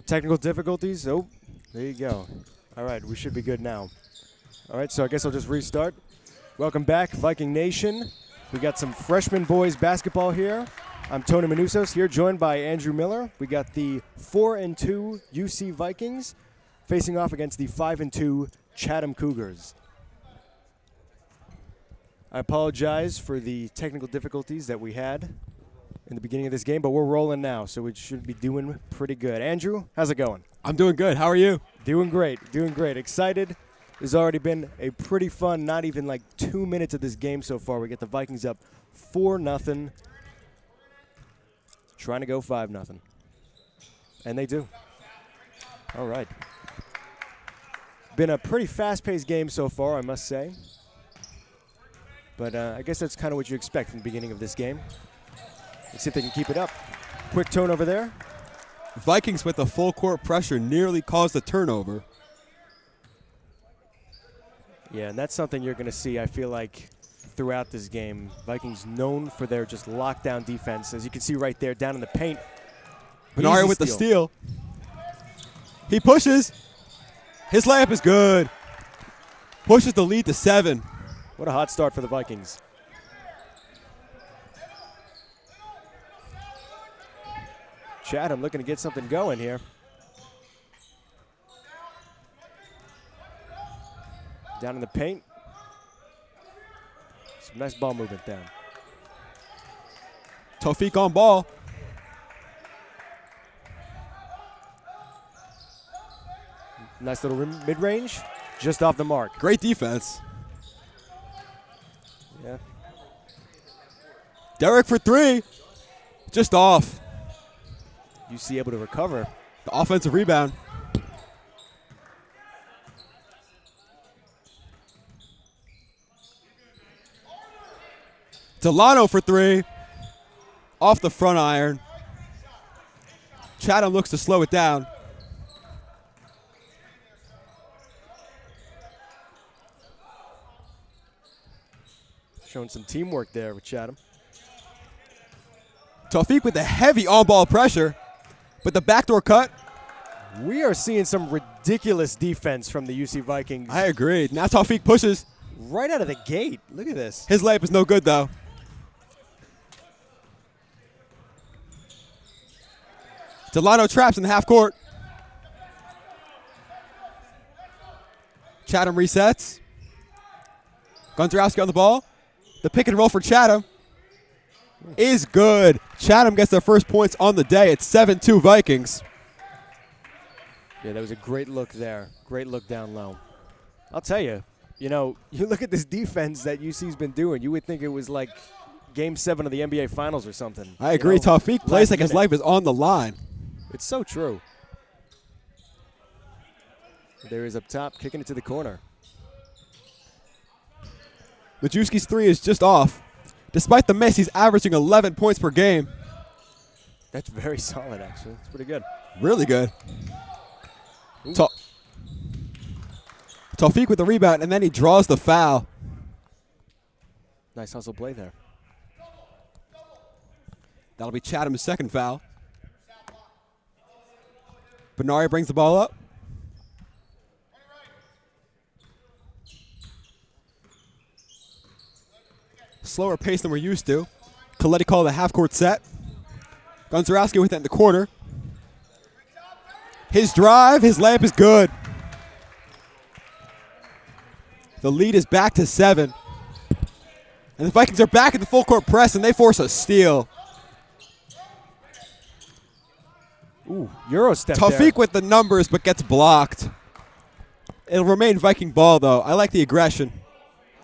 Technical difficulties. Oh, there you go. All right, we should be good now. All right, so I guess I'll just restart. Welcome back, Viking Nation. We got some freshman boys basketball here. I'm Tony Manusos here, joined by Andrew Miller. We got the 4-2 UC Vikings facing off against the 5-2 Chatham Cougars. I apologize for the technical difficulties that we had in the beginning of this game, but we're rolling now, so we should be doing pretty good. Andrew, how's it going? I'm doing good. How are you? Doing great, doing great. Excited. There's already been a pretty fun, not even like 2 minutes of this game so far. We get the Vikings up 4-0, trying to go 5-0. And they do. All right. Been a pretty fast-paced game so far, I must say. But I guess that's kind of what you expect from the beginning of this game. Let's see if they can keep it up. Quick turnover there. Vikings with the full court pressure nearly caused a turnover. Yeah, and that's something you're going to see, I feel like, throughout this game. Vikings known for their just lockdown defense. As you can see right there, down in the paint. Bernard with the steal. He pushes. His layup is good. Pushes the lead to 7. What a hot start for the Vikings. Chattham looking to get something going here. Down in the paint. Some nice ball movement down. Tawfiq on ball. Nice little mid-range. Just off the mark. Great defense. Yeah. Derek for 3. Just off. UC able to recover. The offensive rebound. Delano for 3. Off the front iron. Chatham looks to slow it down. Showing some teamwork there with Chatham. Tawfiq with the heavy on-ball pressure, but the backdoor cut. We are seeing some ridiculous defense from the UC Vikings. I agree. Now Tawfiq pushes. Right out of the gate. Look at this. His layup is no good, though. Delano traps in the half court. Chatham resets. Gonzarowski on the ball. The pick and roll for Chatham is good. Chatham gets their first points on the day. It's 7-2 Vikings. Yeah, that was a great look there. Great look down low. I'll tell you, you know, you look at this defense that UC's been doing, you would think it was like Game 7 of the NBA Finals or something. I agree. Tawfiq plays like his life is on the line. It's so true. There he is up top, kicking it to the corner. Majewski's 3 is just off. Despite the miss, he's averaging 11 points per game. That's very solid, actually. It's pretty good. Really good. Tawfiq with the rebound, and then he draws the foul. Nice hustle play there. That'll be Chatham's second foul. Benari brings the ball up. Slower pace than we're used to. Coletti called a half-court set. Gonzarowski with it in the corner. His drive, his layup is good. The lead is back to 7. And the Vikings are back in the full-court press, and they force a steal. Ooh, Euro step Tawfiq there. with the numbers, but gets blocked. It'll remain Viking ball, though. I like the aggression.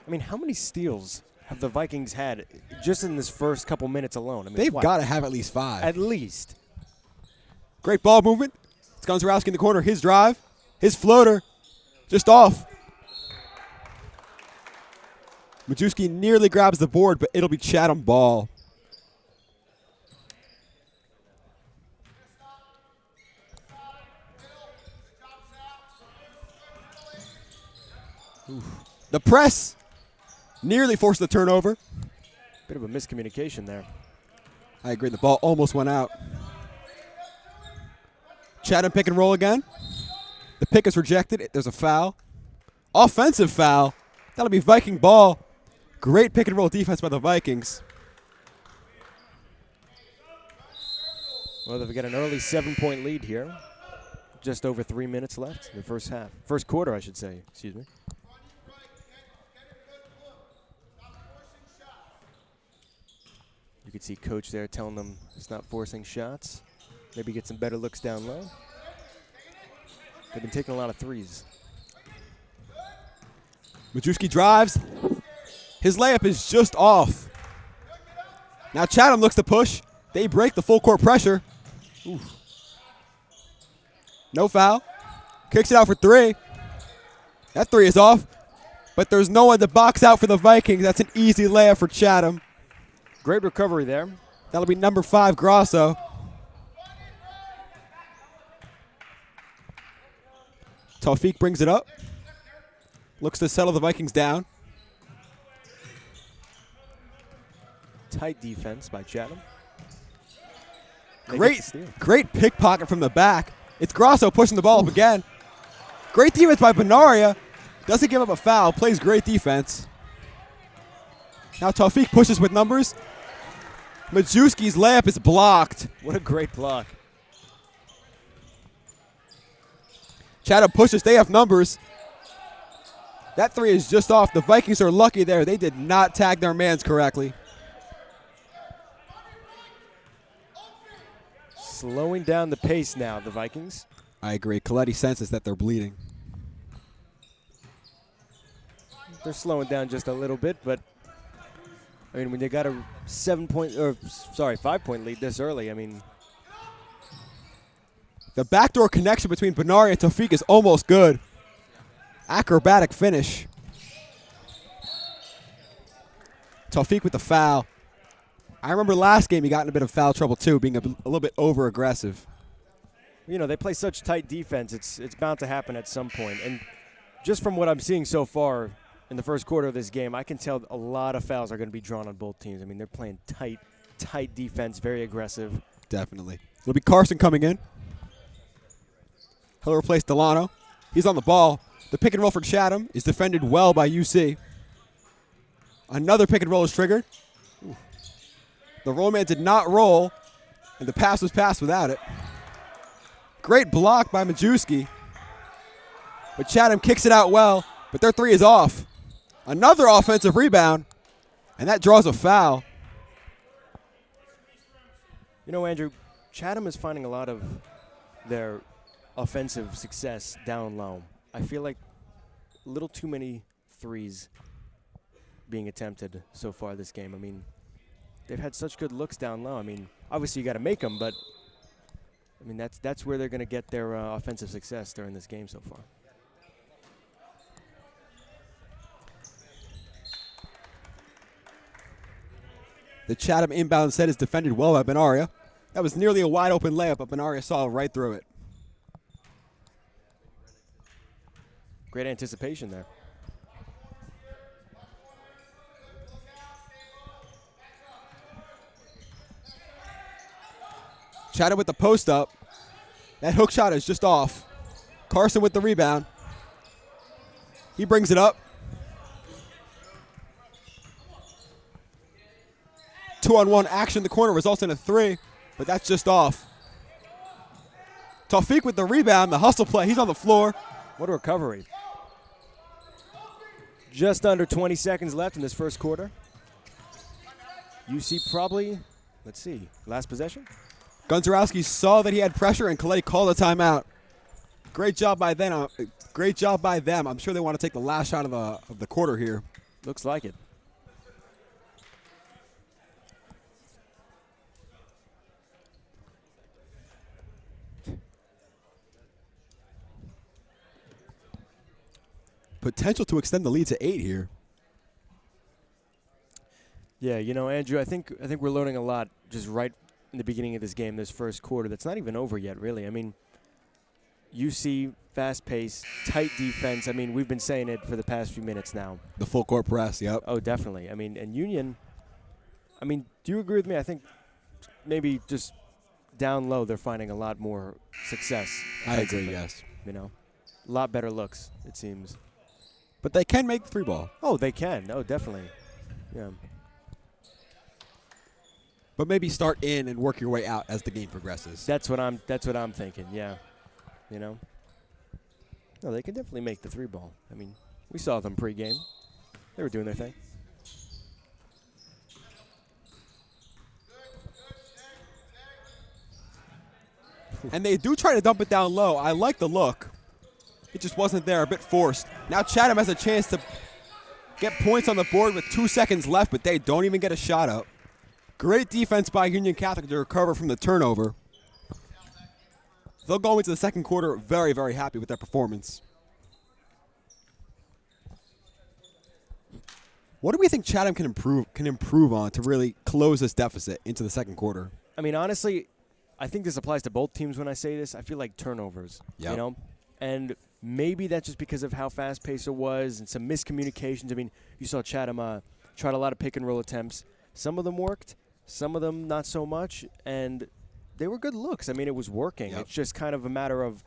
I mean, how many steals have the Vikings had just in this first couple minutes alone? I mean, They've got to have at least 5. At least. Great ball movement. It's Gonzarowski in the corner. His drive, his floater, just off. Majewski nearly grabs the board, but it'll be Chatham ball. Oof. The press nearly forced the turnover. Bit of a miscommunication there. I agree. The ball almost went out. Chattham pick and roll again. The pick is rejected. There's a foul. Offensive foul. That'll be Viking ball. Great pick and roll defense by the Vikings. Well, they've got an early 7-point lead here. Just over 3 minutes left in the first half. First quarter, I should say. Excuse me. You could see Coach there telling them it's not forcing shots. Maybe get some better looks down low. They've been taking a lot of threes. Majewski drives. His layup is just off. Now Chattham looks to push. They break the full court pressure. Oof. No foul. Kicks it out for three. That three is off. But there's no one to box out for the Vikings. That's an easy layup for Chattham. Great recovery there. That'll be number 5, Grosso. Tawfiq brings it up. Looks to settle the Vikings down. Tight defense by Chattham. Great pickpocket from the back. It's Grosso pushing the ball up again. Great defense by Benaria. Doesn't give up a foul. Plays great defense. Now Tawfiq pushes with numbers. Majewski's layup is blocked. What a great block. Chattham pushes. They have numbers. That three is just off. The Vikings are lucky there. They did not tag their mans correctly. Slowing down the pace now, the Vikings. I agree. Coletti senses that they're bleeding. They're slowing down just a little bit, but I mean, when you got a 5-point lead this early, I mean. The backdoor connection between Benaria and Tawfiq is almost good. Acrobatic finish. Tawfiq with the foul. I remember last game he got in a bit of foul trouble too, being a little bit over-aggressive. You know, they play such tight defense, it's bound to happen at some point. And just from what I'm seeing so far in the first quarter of this game, I can tell a lot of fouls are going to be drawn on both teams. I mean, they're playing tight defense, very aggressive. Definitely. It'll be Carson coming in. He'll replace Delano. He's on the ball. The pick and roll for Chattham is defended well by UC. Another pick and roll is triggered. Ooh. The roll man did not roll, and the pass was passed without it. Great block by Majewski. But Chattham kicks it out well, but their three is off. Another offensive rebound, and that draws a foul. You know, Andrew, Chattham is finding a lot of their offensive success down low. I feel like a little too many threes being attempted so far this game. I mean, they've had such good looks down low. I mean, obviously you got to make them, but I mean that's where they're going to get their offensive success during this game so far. The Chattham inbound set is defended well by Benaria. That was nearly a wide open layup, but Benaria saw right through it. Great anticipation there. Chattham with the post up. That hook shot is just off. Carson with the rebound. He brings it up. 2-on-1 action in the corner results in a three, but that's just off. Tawfiq with the rebound, the hustle play. He's on the floor. What a recovery. Just under 20 seconds left in this first quarter. UC probably, let's see, last possession? Gunzarowski saw that he had pressure, and Coletti called a timeout. Great job by them. Great job by them. I'm sure they want to take the last shot of the quarter here. Looks like it. Potential to extend the lead to 8 here. Yeah, you know, Andrew, I think we're learning a lot just right in the beginning of this game, this first quarter. That's not even over yet, really. I mean, UC, fast pace, tight defense. I mean, we've been saying it for the past few minutes now. The full court press, yep. Oh, definitely. I mean, and Union, I mean, do you agree with me? I think maybe just down low, they're finding a lot more success. I agree, offensively, yes. You know, a lot better looks, it seems. But they can make the three ball. Oh, they can. Oh, definitely. Yeah. But maybe start in and work your way out as the game progresses. That's what I'm thinking. Yeah. You know. No, they can definitely make the three ball. I mean, we saw them pregame. They were doing their thing. And they do try to dump it down low. I like the look. It just wasn't there, a bit forced. Now Chattham has a chance to get points on the board with 2 seconds left, but they don't even get a shot up. Great defense by Union Catholic to recover from the turnover. They'll go into the second quarter very, very happy with their performance. What do we think Chattham can improve on to really close this deficit into the second quarter? I mean, honestly, I think this applies to both teams when I say this. I feel like turnovers, Yep. you know? And maybe that's just because of how fast-paced it was and some miscommunications. I mean, you saw Chattham tried a lot of pick-and-roll attempts. Some of them worked, some of them not so much, and they were good looks. I mean, it was working. Yep. It's just kind of a matter of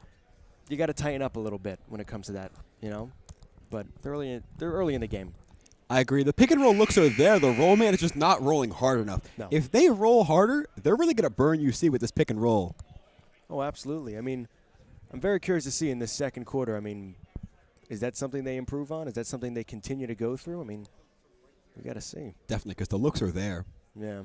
you got to tighten up a little bit when it comes to that, you know? But they're early in the game. I agree. The pick and roll looks are there. The roll man is just not rolling hard enough. No. If they roll harder, they're really going to burn UC with this pick and roll. Oh, absolutely. I mean, I'm very curious to see in this second quarter. I mean, is that something they improve on? Is that something they continue to go through? I mean, we got to see. Definitely, because the looks are there. Yeah.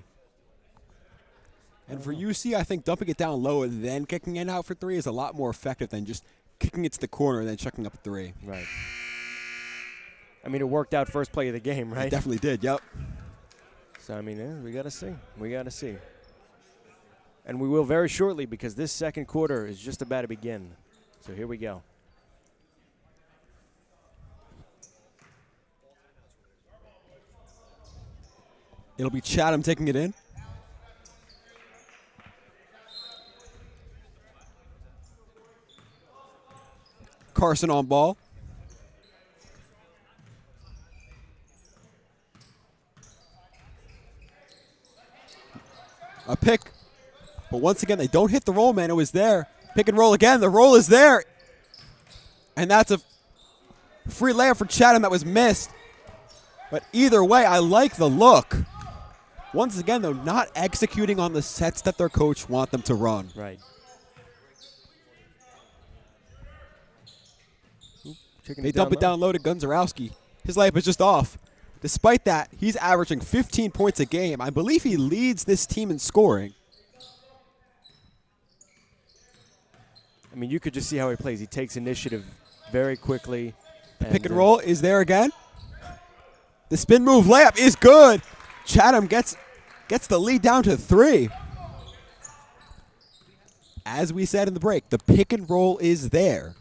And for UC, I think dumping it down low and then kicking it out for three is a lot more effective than just kicking it to the corner and then chucking up a three. Right. I mean, it worked out first play of the game, right? It definitely did, yep. So, I mean, we got to see. We got to see. And we will very shortly because this second quarter is just about to begin. So here we go. It'll be Chattham taking it in. Carson on ball. A pick. But once again, they don't hit the roll, man. It was there. Pick and roll again. The roll is there. And that's a free layup for Chattham that was missed. But either way, I like the look. Once again, though, not executing on the sets that their coach want them to run. Right. They dump it down low to Gunzarowski. His layup is just off. Despite that, he's averaging 15 points a game. I believe he leads this team in scoring. I mean, you could just see how he plays. He takes initiative very quickly. Pick and roll is there again. The spin move layup is good. Chattham gets the lead down to 3. As we said in the break, the pick and roll is there.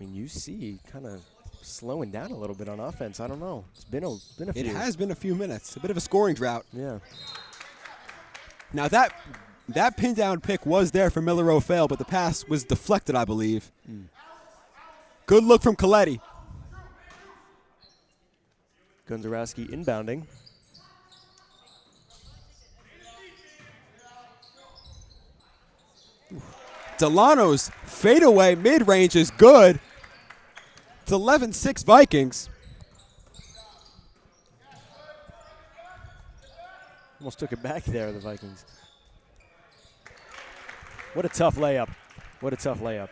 I mean, you see kind of slowing down a little bit on offense. I don't know. It's been a few. It has been a few minutes. A bit of a scoring drought. Yeah. Now that pin down pick was there for Miller O'Fail, but the pass was deflected, I believe. Good look from Coletti. Gunzarowski inbounding. Delano's fadeaway mid-range is good. It's 11-6 Vikings. Almost took it back there, the Vikings. What a tough layup. What a tough layup.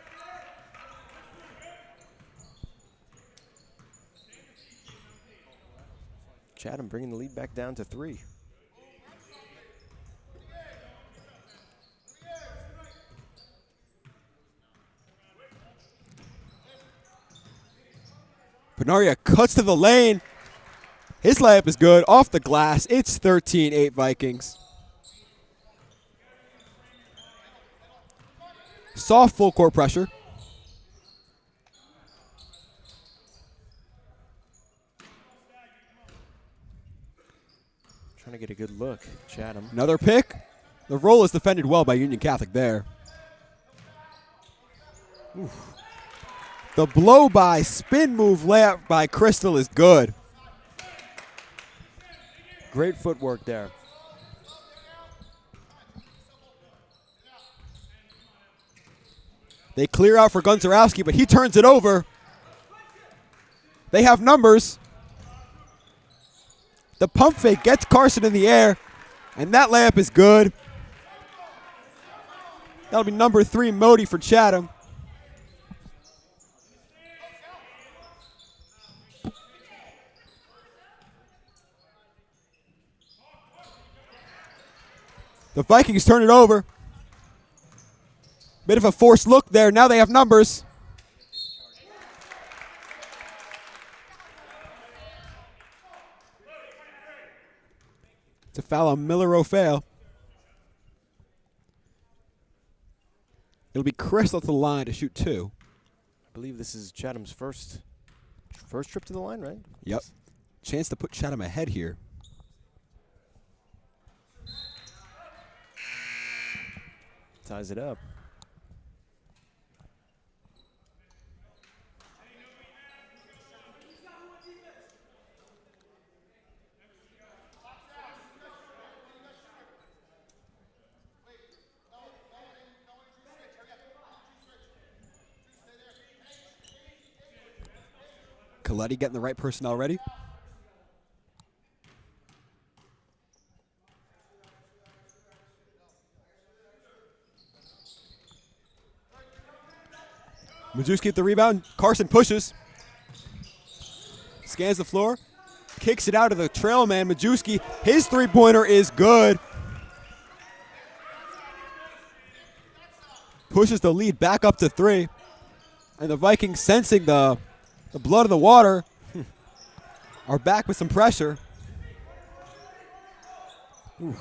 Chattham bringing the lead back down to 3. Penaria cuts to the lane. His layup is good. Off the glass. It's 13-8 Vikings. Soft full court pressure. Trying to get a good look. Chattham. Another pick. The roll is defended well by Union Catholic there. Oof. The blow-by spin move layup by Crystal is good. Great footwork there. They clear out for Gunzarowski, but he turns it over. They have numbers. The pump fake gets Carson in the air, and that layup is good. That'll be number 3 Modi for Chatham. The Vikings turn it over. Bit of a forced look there. Now they have numbers. It's a foul on Miller Fail. It'll be Crystal at the line to shoot 2. I believe this is Chatham's first trip to the line, right? Yep. Chance to put Chatham ahead here. Ties it up. Coletti getting the right personnel ready. Majewski at the rebound. Carson pushes. Scans the floor. Kicks it out to the trail man, Majewski. His three-pointer is good. Pushes the lead back up to 3. And the Vikings, sensing the blood of the water, are back with some pressure. Ooh.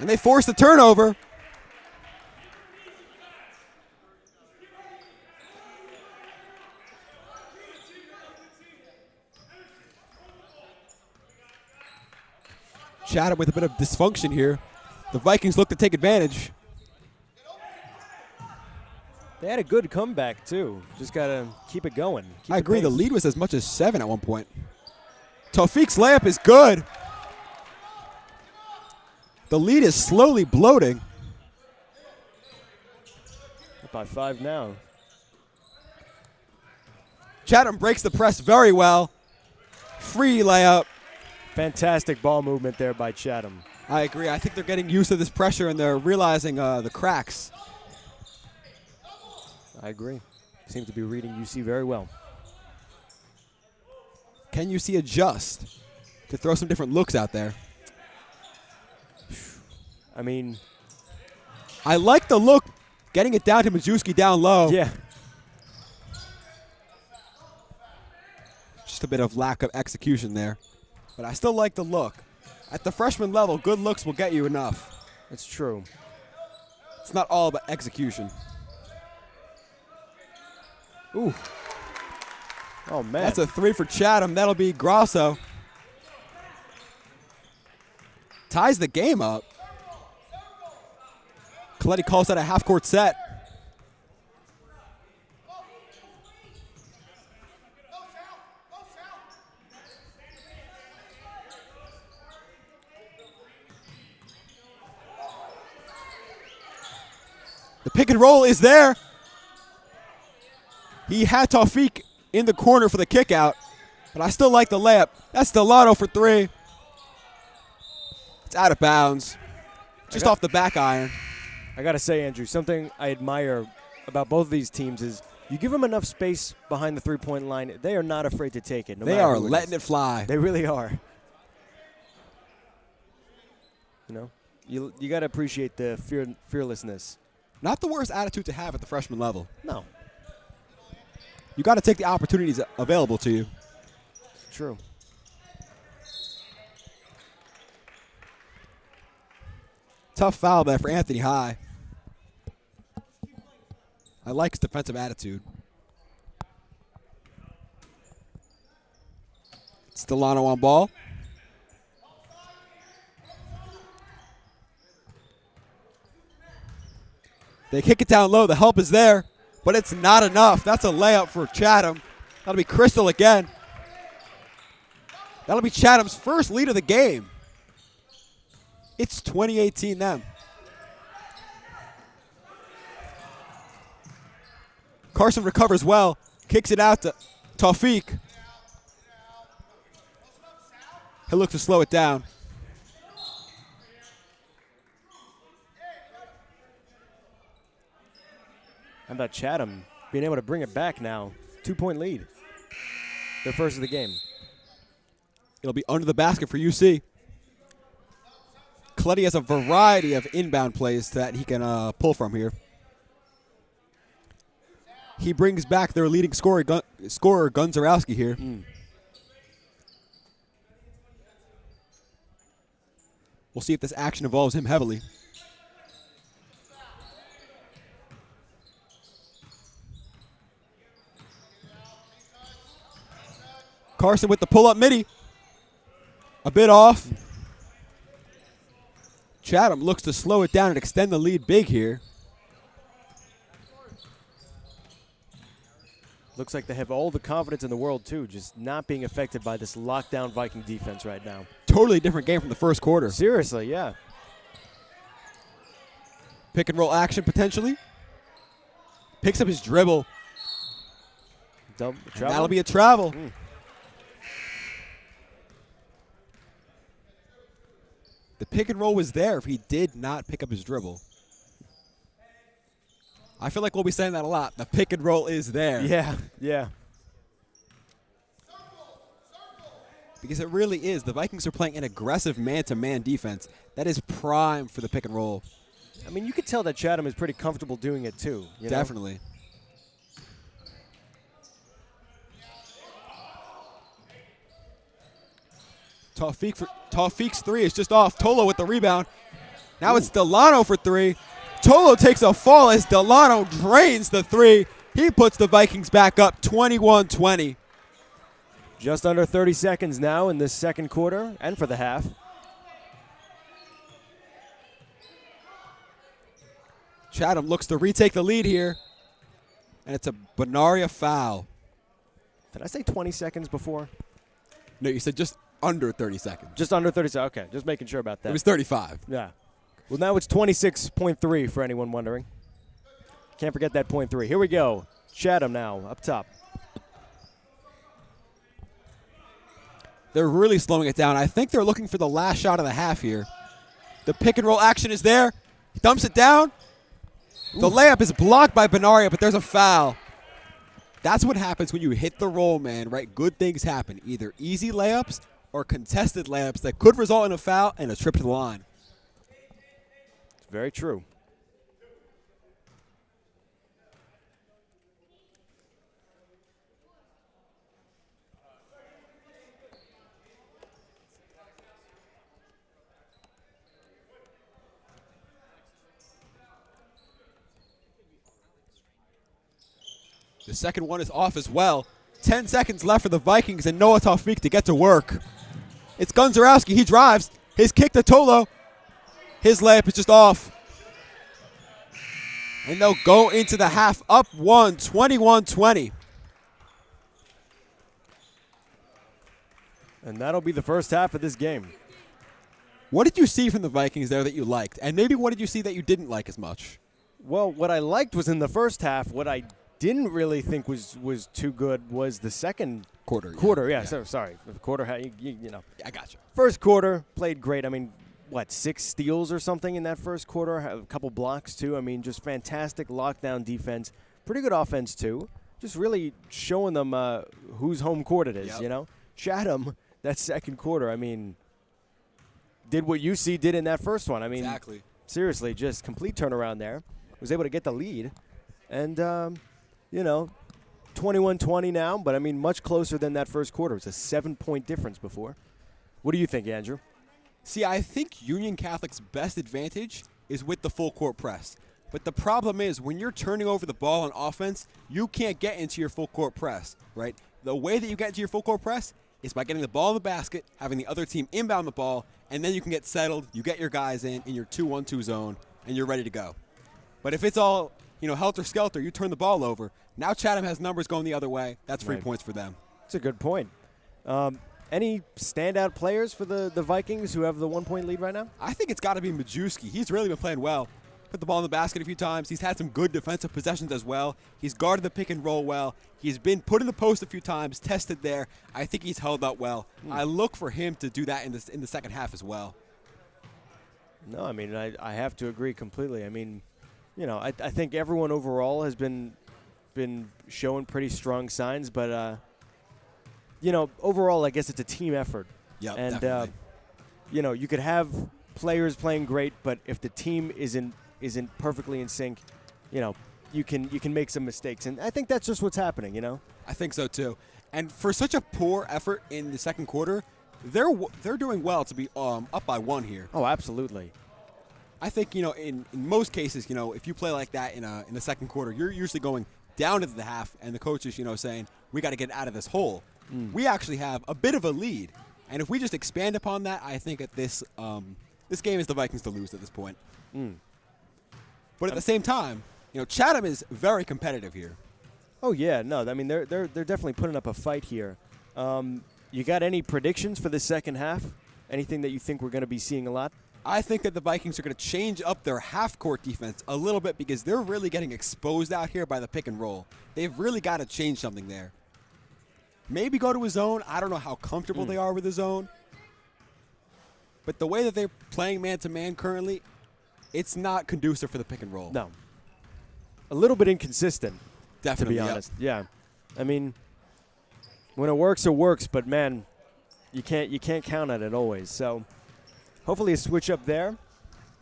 And they force the turnover. Chatham with a bit of dysfunction here. The Vikings look to take advantage. They had a good comeback, too. Just got to keep it going. I agree. The lead was as much as 7 at one point. Taufik's layup is good. The lead is slowly bloating. Up by 5 now. Chatham breaks the press very well. Free layup. Fantastic ball movement there by Chatham. I agree. I think they're getting used to this pressure and they're realizing the cracks. I agree. Seems to be reading UC very well. Can UC adjust to throw some different looks out there? I mean, I like the look, getting it down to Majewski down low. yeah. Just a bit of lack of execution there. But I still like the look. At the freshman level, good looks will get you enough. It's true. It's not all about execution. Ooh. Oh, man. That's a 3 for Chatham. That'll be Grosso. Ties the game up. Coletti calls that a half-court set. The pick and roll is there. He had Taufik in the corner for the kick out, but I still like the layup. That's Delano for 3. It's out of bounds. Just off the back iron. I got to say, Andrew, something I admire about both of these teams is you give them enough space behind the three-point line, they are not afraid to take it. They are letting it fly. They really are. You know, you got to appreciate the fearlessness. Not the worst attitude to have at the freshman level. No. You got to take the opportunities available to you. True. Tough foul there for Anthony High. I like his defensive attitude. It's Delano on ball. They kick it down low. The help is there, but it's not enough. That's a layup for Chatham. That'll be Crystal again. That'll be Chatham's first lead of the game. It's 2018 them. Carson recovers well, kicks it out to Tawfiq. He'll look to slow it down. How about Chattham being able to bring it back now? 2-point lead. Their first of the game. It'll be under the basket for UC. Coletti has a variety of inbound plays that he can pull from here. He brings back their leading scorer Gunzarowski here. We'll see if this action involves him heavily. Carson with the pull-up midi. A bit off. Chattham looks to slow it down and extend the lead big here. Looks like they have all the confidence in the world, too, just not being affected by this lockdown Viking defense right now. Totally different game from the first quarter. Seriously, yeah. Pick and roll action potentially. Picks up his dribble. That'll be a travel. The pick and roll was there if he did not pick up his dribble. I feel like we'll be saying that a lot. The pick and roll is there. Yeah, yeah. Because it really is. The Vikings are playing an aggressive man-to-man defense. That is prime for the pick and roll. I mean, you could tell that Chattham is pretty comfortable doing it, too. You know? Definitely. Tawfiq's three is just off. Tolo with the rebound. Now it's Delano for three. Tolo takes a fall as Delano drains the three. He puts the Vikings back up 21-20. Just under 30 seconds now in this second quarter and for the half. Chattham looks to retake the lead here. And it's a Benaria foul. Did I say 20 seconds before? No, you said just under 30 seconds. Just under 30 seconds. Okay, just making sure about that. It was 35. Yeah. Well, now it's 26.3 for anyone wondering. Can't forget that .3. Here we go. Chattham now up top. They're really slowing it down. I think they're looking for the last shot of the half here. The pick and roll action is there. He dumps it down. The layup is blocked by Benaria, but there's a foul. That's what happens when you hit the roll, man, right? Good things happen. Either easy layups or contested layups that could result in a foul and a trip to the line. Very true. The second one is off as well. 10 seconds left for the Vikings and Noah Tawfiq to get to work. It's Gunzarowski. He drives. His kick to Tolo. His layup is just off. And they'll go into the half up one, 21-20. And that'll be the first half of this game. What did you see from the Vikings there that you liked? And maybe what did you see that you didn't like as much? Well, what I liked was in the first half. What I didn't really think was too good was the second quarter. Yeah. So, sorry. The quarter, you know. I got you. First quarter, played great. I mean, 6 steals or something in that first quarter? A couple blocks, too. I mean, just fantastic lockdown defense. Pretty good offense, too. Just really showing them whose home court it is, you know? Chattham, that second quarter, I mean, did what UC did in that first one. I mean, exactly. Seriously, just complete turnaround there. Was able to get the lead. And, you know, 21-20 now, but, I mean, much closer than that first quarter. It's a 7-point difference before. What do you think, Andrew? See, I think Union Catholic's best advantage is with the full court press. But the problem is when you're turning over the ball on offense, you can't get into your full court press, right? The way that you get into your full court press is by getting the ball in the basket, having the other team inbound the ball, and then you can get settled, you get your guys in your 2-1-2 zone, and you're ready to go. But if it's all, helter-skelter, you turn the ball over. Now Chattham has numbers going the other way. That's free points for them. That's a good point. Any standout players for the Vikings who have the 1-point lead right now? I think it's got to be Majewski. He's really been playing well. put the ball in the basket a few times. He's had some good defensive possessions as well. He's guarded the pick and roll well. He's been put in the post a few times, tested there. I think he's held up well. I look for him to do that in the second half as well. No, I mean, I have to agree completely. I mean, I think everyone overall has been showing pretty strong signs, but overall, I guess it's a team effort. Yeah, and definitely. You could have players playing great, but if the team isn't perfectly in sync, you can make some mistakes, and I think that's just what's happening. I think so too. And for such a poor effort in the second quarter, they're doing well to be up by 1 here. Oh, absolutely. I think in most cases, if you play like that in the second quarter, you're usually going down into the half, and the coach is saying we got to get out of this hole. We actually have a bit of a lead, and if we just expand upon that, I think at this game is the Vikings to lose at this point. But at the same time, Chatham is very competitive here. Oh yeah, no, I mean they're definitely putting up a fight here. You got any predictions for the second half? Anything that you think we're going to be seeing a lot? I think that the Vikings are going to change up their half-court defense a little bit because they're really getting exposed out here by the pick and roll. They've really got to change something there. Maybe go to a zone. I don't know how comfortable they are with the zone. But the way that they're playing man-to-man currently, it's not conducive for the pick and roll. No. A little bit inconsistent, Definitely, to be honest. Yeah. I mean, when it works, but, man, you can't count on it always. So hopefully a switch up there.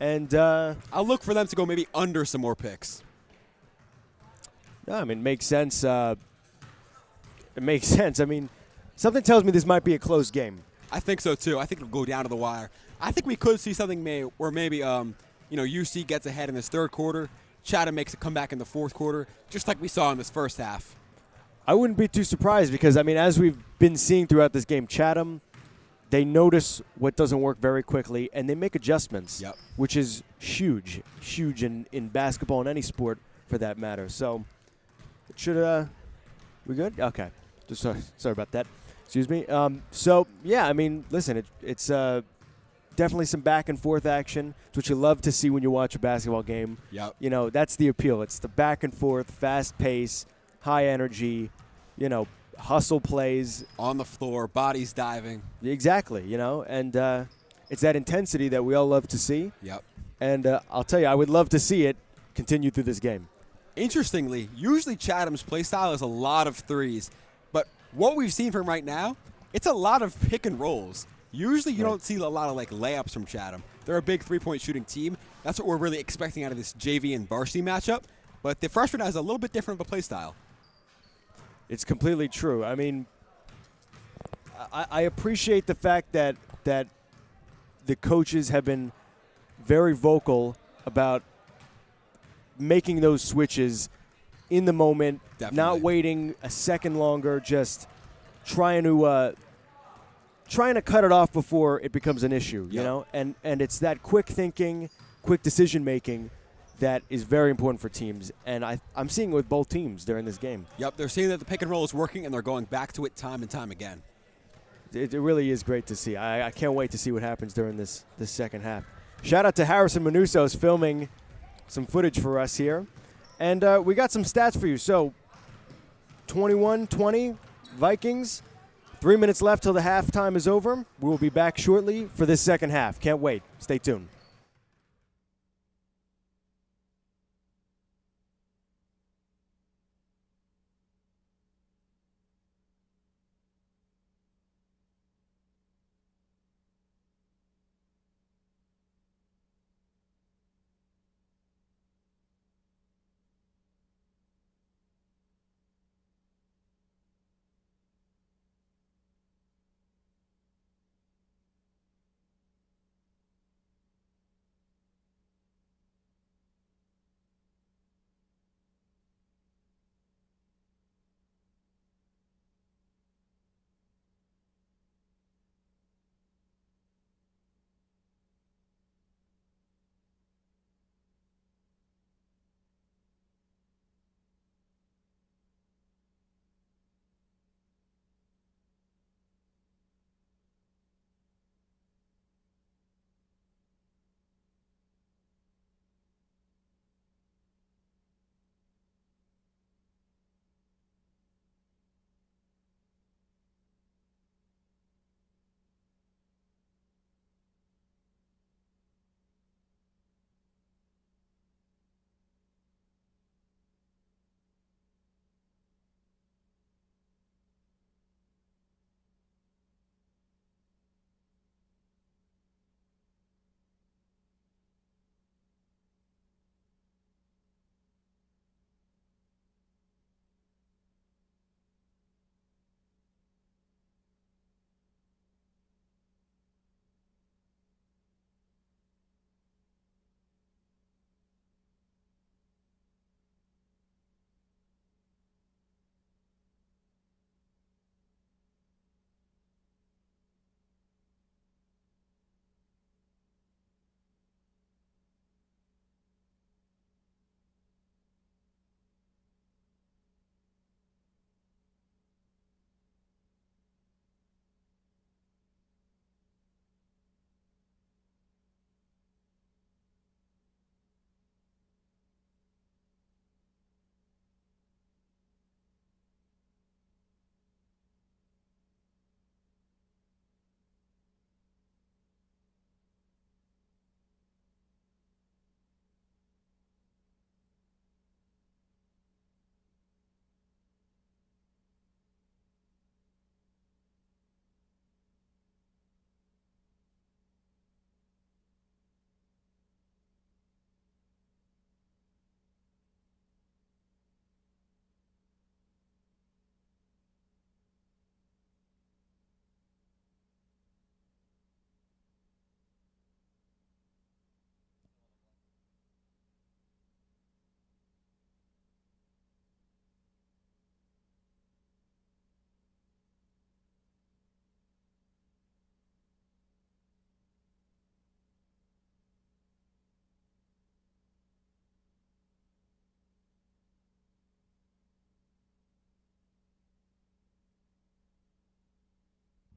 And I'll look for them to go maybe under some more picks. I mean, it makes sense. It makes sense. I mean, something tells me this might be a close game. I think so, too. I think it'll go down to the wire. I think we could see something where maybe UC gets ahead in this third quarter. Chatham makes a comeback in the fourth quarter, just like we saw in this first half. I wouldn't be too surprised because, I mean, as we've been seeing throughout this game, Chatham, they notice what doesn't work very quickly, and they make adjustments, which is huge in basketball and any sport for that matter. So, it should we good? Okay. Just sorry about that. Excuse me. Yeah, I mean, listen, it's definitely some back and forth action. It's what you love to see when you watch a basketball game. Yep. That's the appeal. It's the back and forth, fast pace, high energy, hustle plays. On the floor, bodies diving. Exactly, and it's that intensity that we all love to see. Yep. And I'll tell you, I would love to see it continue through this game. Interestingly, usually Chatham's play style is a lot of threes, but what we've seen from right now, it's a lot of pick and rolls. Usually you don't see a lot of layups from Chatham. They're a big three-point shooting team. That's what we're really expecting out of this JV and varsity matchup, but the freshman has a little bit different of a play style. It's completely true. I mean, I appreciate the fact that the coaches have been very vocal about making those switches in the moment, not waiting a second longer, just trying to cut it off before it becomes an issue, you know? And it's that quick thinking, quick decision making that is very important for teams, and I'm seeing it with both teams during this game. Yep, they're seeing that the pick and roll is working, and they're going back to it time and time again. It really is great to see. I can't wait to see what happens during this second half. Shout out to Harrison Manusos filming some footage for us here. And we got some stats for you. So 21-20 Vikings. 3 minutes left till the halftime is over. We will be back shortly for this second half. Can't wait. Stay tuned.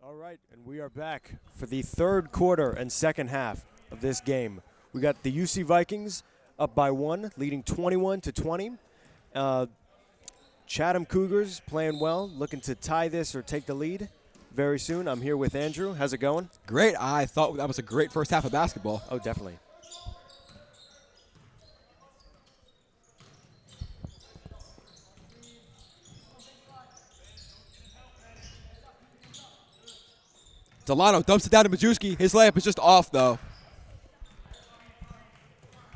All right, and we are back for the third quarter and second half of this game. We got the UC Vikings up by 1, leading 21-20. Chatham Cougars playing well, looking to tie this or take the lead very soon. I'm here with Andrew. How's it going? Great. I thought that was a great first half of basketball. Oh, definitely. Delano dumps it down to Majewski. His layup is just off, though.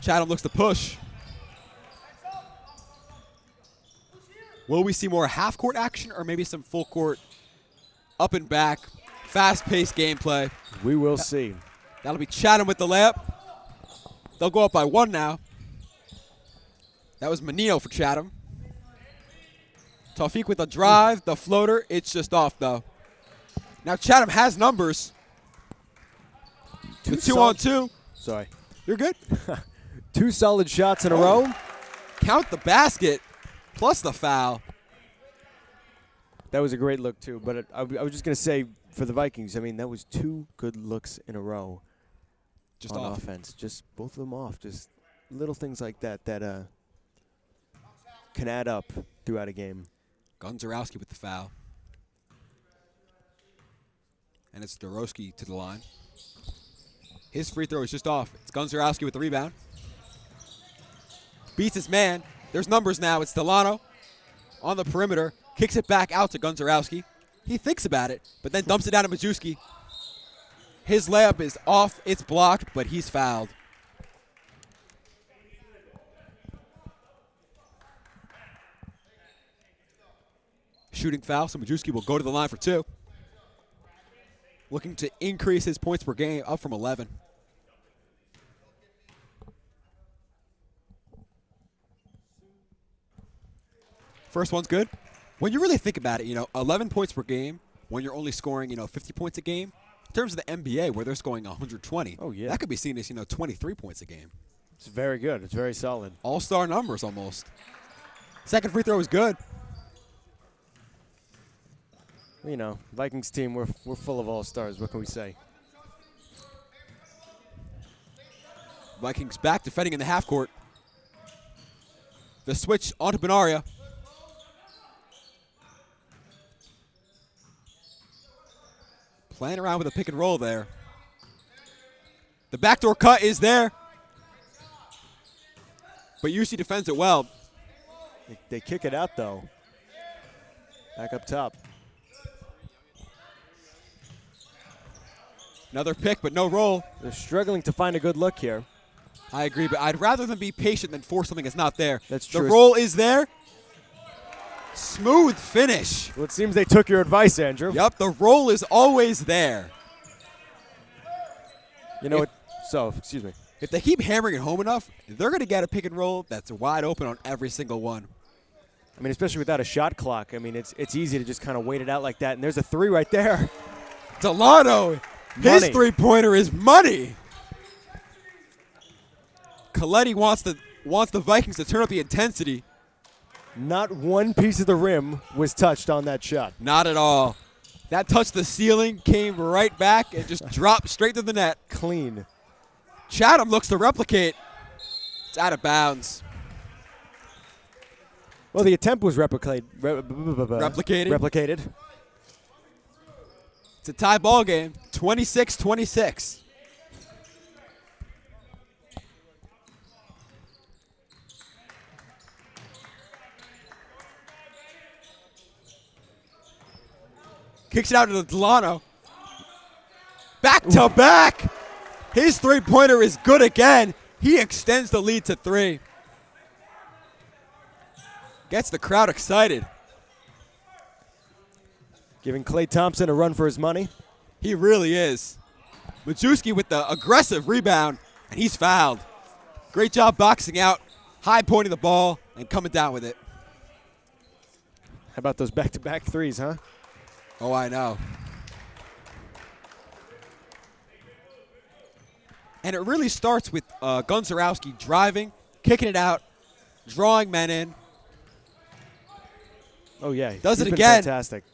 Chatham looks to push. Will we see more half-court action or maybe some full-court up and back, fast-paced gameplay? We will see. That'll be Chatham with the layup. They'll go up by 1 now. That was Menino for Chatham. Tawfiq with the drive, the floater. It's just off, though. Now Chatham has numbers. Two on two. Sorry. You're good. 2 solid shots in a row. Count the basket plus the foul. That was a great look, too. But I was just going to say, for the Vikings, I mean, that was 2 good looks in a row. Just on off. offense. Just both of them off. Just little things like that that can add up throughout a game. Gunzarowski with the foul. And it's Dorowski to the line. His free throw is just off. It's Gunzarowski with the rebound. Beats his man. There's numbers now. It's Delano on the perimeter. Kicks it back out to Gunzarowski. He thinks about it, but then dumps it down to Majewski. His layup is off. It's blocked, but he's fouled. Shooting foul, so Majewski will go to the line for 2. Looking to increase his points per game up from 11. First one's good. When you really think about it, 11 points per game when you're only scoring, 50 points a game. In terms of the NBA, where they're scoring 120, oh, yeah. That could be seen as, 23 points a game. It's very good. It's very solid. All-star numbers almost. Second free throw is good. Vikings team, we're full of all-stars. What can we say? Vikings back defending in the half court. The switch onto Benaria. Playing around with a pick and roll there. The backdoor cut is there. But UC defends it well. They kick it out, though. Back up top. Another pick, but no roll. They're struggling to find a good look here. I agree, but I'd rather them be patient than force something that's not there. That's true. The roll is there. Smooth finish. Well, it seems they took your advice, Andrew. Yep, the roll is always there. Excuse me. If they keep hammering it home enough, they're going to get a pick and roll that's wide open on every single one. I mean, especially without a shot clock. I mean, it's easy to just kind of wait it out like that. And there's a 3 right there. Delano, his Money. three-pointer is money. Coletti wants the Vikings to turn up the intensity. Not one piece of the rim was touched on that shot. Not at all. That touched the ceiling, came right back, and just dropped straight to the net. Clean. Chatham looks to replicate. It's out of bounds. Well, the attempt was replicated. It's a tie ball game, 26-26. Kicks it out to Delano. Back to back. His three-pointer is good again. He extends the lead to 3. Gets the crowd excited. Giving Klay Thompson a run for his money. He really is. Majewski with the aggressive rebound, and he's fouled. Great job boxing out, high pointing the ball, and coming down with it. How about those back-to-back threes, huh? Oh, I know. And it really starts with Gunzarowski driving, kicking it out, drawing men in. Oh, yeah. Does He's it been again. Fantastic.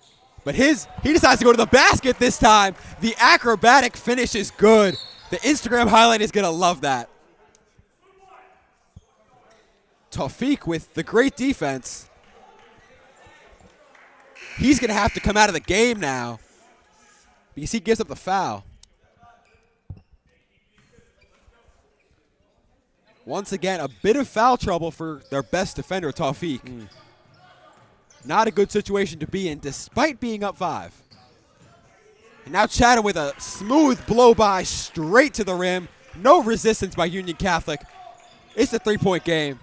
But he decides to go to the basket this time. The acrobatic finish is good. The Instagram highlight is going to love that. Tawfiq with the great defense. He's going to have to come out of the game now because he gives up the foul. Once again, a bit of foul trouble for their best defender, Tawfiq. Not a good situation to be in, despite being up 5. And now Chattham with a smooth blow-by straight to the rim. No resistance by Union Catholic. It's a 3-point game.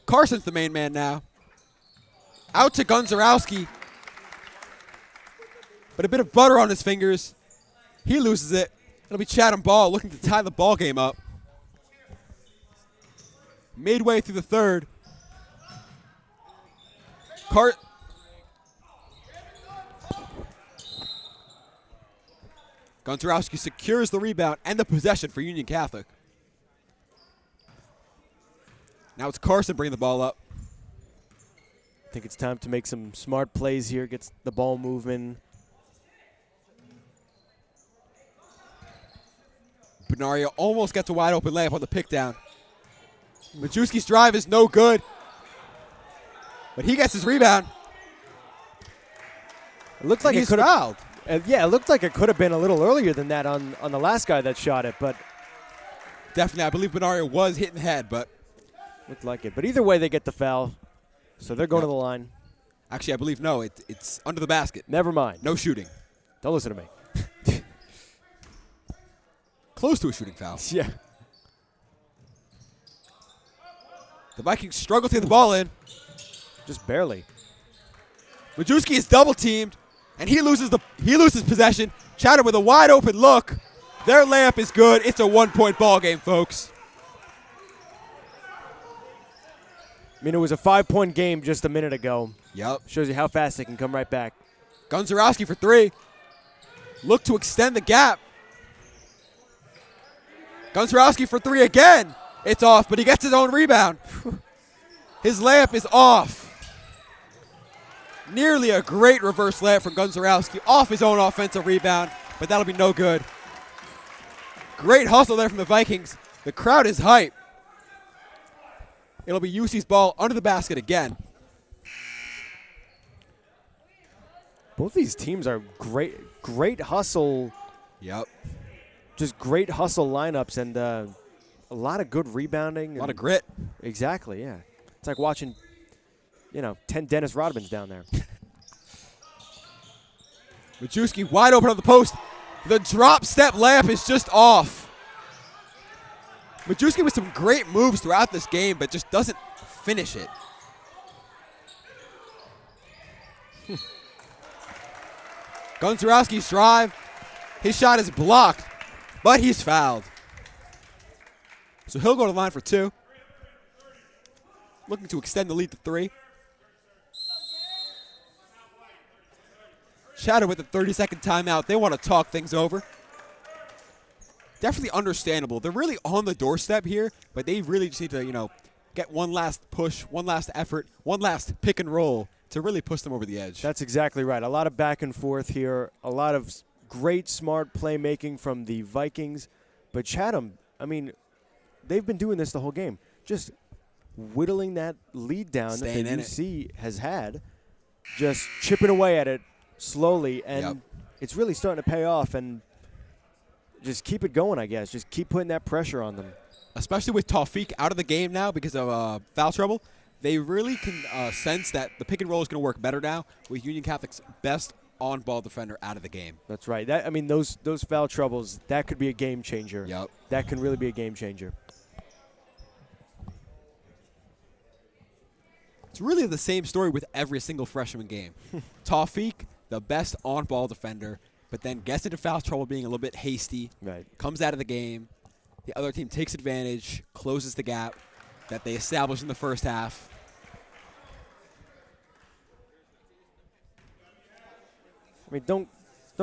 Carson's the main man now. Out to Gunzarowski. But a bit of butter on his fingers. He loses it. It'll be Chattham ball looking to tie the ball game up. Midway through the third. Gunzarowski secures the rebound and the possession for Union Catholic. Now it's Carson bringing the ball up. I think it's time to make some smart plays here, gets the ball moving. Benario almost gets a wide open layup on the pick down. Majewski's drive is no good, but he gets his rebound. It looked like he's it could fouled. have. Yeah, it looked like it could have been a little earlier than that on the last guy that shot it, but Definitely, I believe Benario was hitting the head, but looked like it. But either way, they get the foul, so they're going to the line. actually, I believe no. It's under the basket. Never mind. No shooting. Don't listen to me. Close to a shooting foul. Yeah. The Vikings struggle to get the ball in. Just barely. Majewski is double teamed, and he loses possession. Chattham with a wide open look. Their layup is good. It's a 1-point ball game, folks. I mean, it was a 5-point game just a minute ago. Yep. Shows you how fast they can come right back. Gunzarowski for 3. Look to extend the gap. Gunzarowski for 3 again. It's off, but he gets his own rebound. His layup is off. Nearly a great reverse layup from Gunzarowski off his own offensive rebound, but that'll be no good. Great hustle there from the Vikings. The crowd is hype. It'll be UC's ball under the basket again. Both these teams are great hustle. Yep. Just great hustle lineups and a lot of good rebounding. A lot of grit. Exactly, yeah. It's like watching, 10 Dennis Rodmans down there. Majewski wide open on the post. The drop step layup is just off. Majewski with some great moves throughout this game, but just doesn't finish it. Gunzarowski's drive. His shot is blocked, but he's fouled. So he'll go to the line for 2. Looking to extend the lead to 3. Chattham with the 30-second timeout. They want to talk things over. Definitely understandable. They're really on the doorstep here, but they really just need to, get one last push, one last effort, one last pick and roll to really push them over the edge. That's exactly right. A lot of back and forth here. A lot of great, smart playmaking from the Vikings. But Chattham, they've been doing this the whole game. Just whittling that lead down that the UC has had. Just chipping away at it slowly. And it's really starting to pay off. And just keep it going, I guess. Just keep putting that pressure on them. Especially with Tawfiq out of the game now because of foul trouble. They really can sense that the pick and roll is going to work better now with Union Catholic's best on-ball defender out of the game. That's right. Those foul troubles, that could be a game changer. Yep. That can really be a game changer. It's really the same story with every single freshman game. Tawfiq, the best on-ball defender, but then gets into foul trouble being a little bit hasty. Right. Comes out of the game. The other team takes advantage, closes the gap that they established in the first half. Don't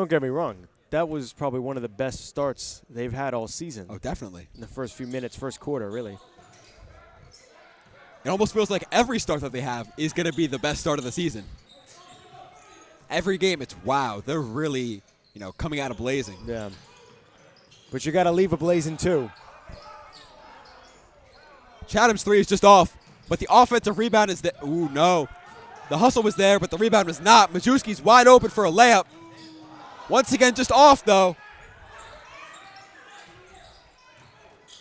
get me wrong. That was probably one of the best starts they've had all season. Oh, definitely. In the first few minutes, first quarter, really. It almost feels like every start that they have is going to be the best start of the season. every game it's wow. They're really, coming out of blazing. Yeah. But you got to leave a blazing too. Chatham's three is just off, but the offensive rebound is there. Ooh, no. The hustle was there, but the rebound was not. Majewski's wide open for a layup. Once again, just off, though.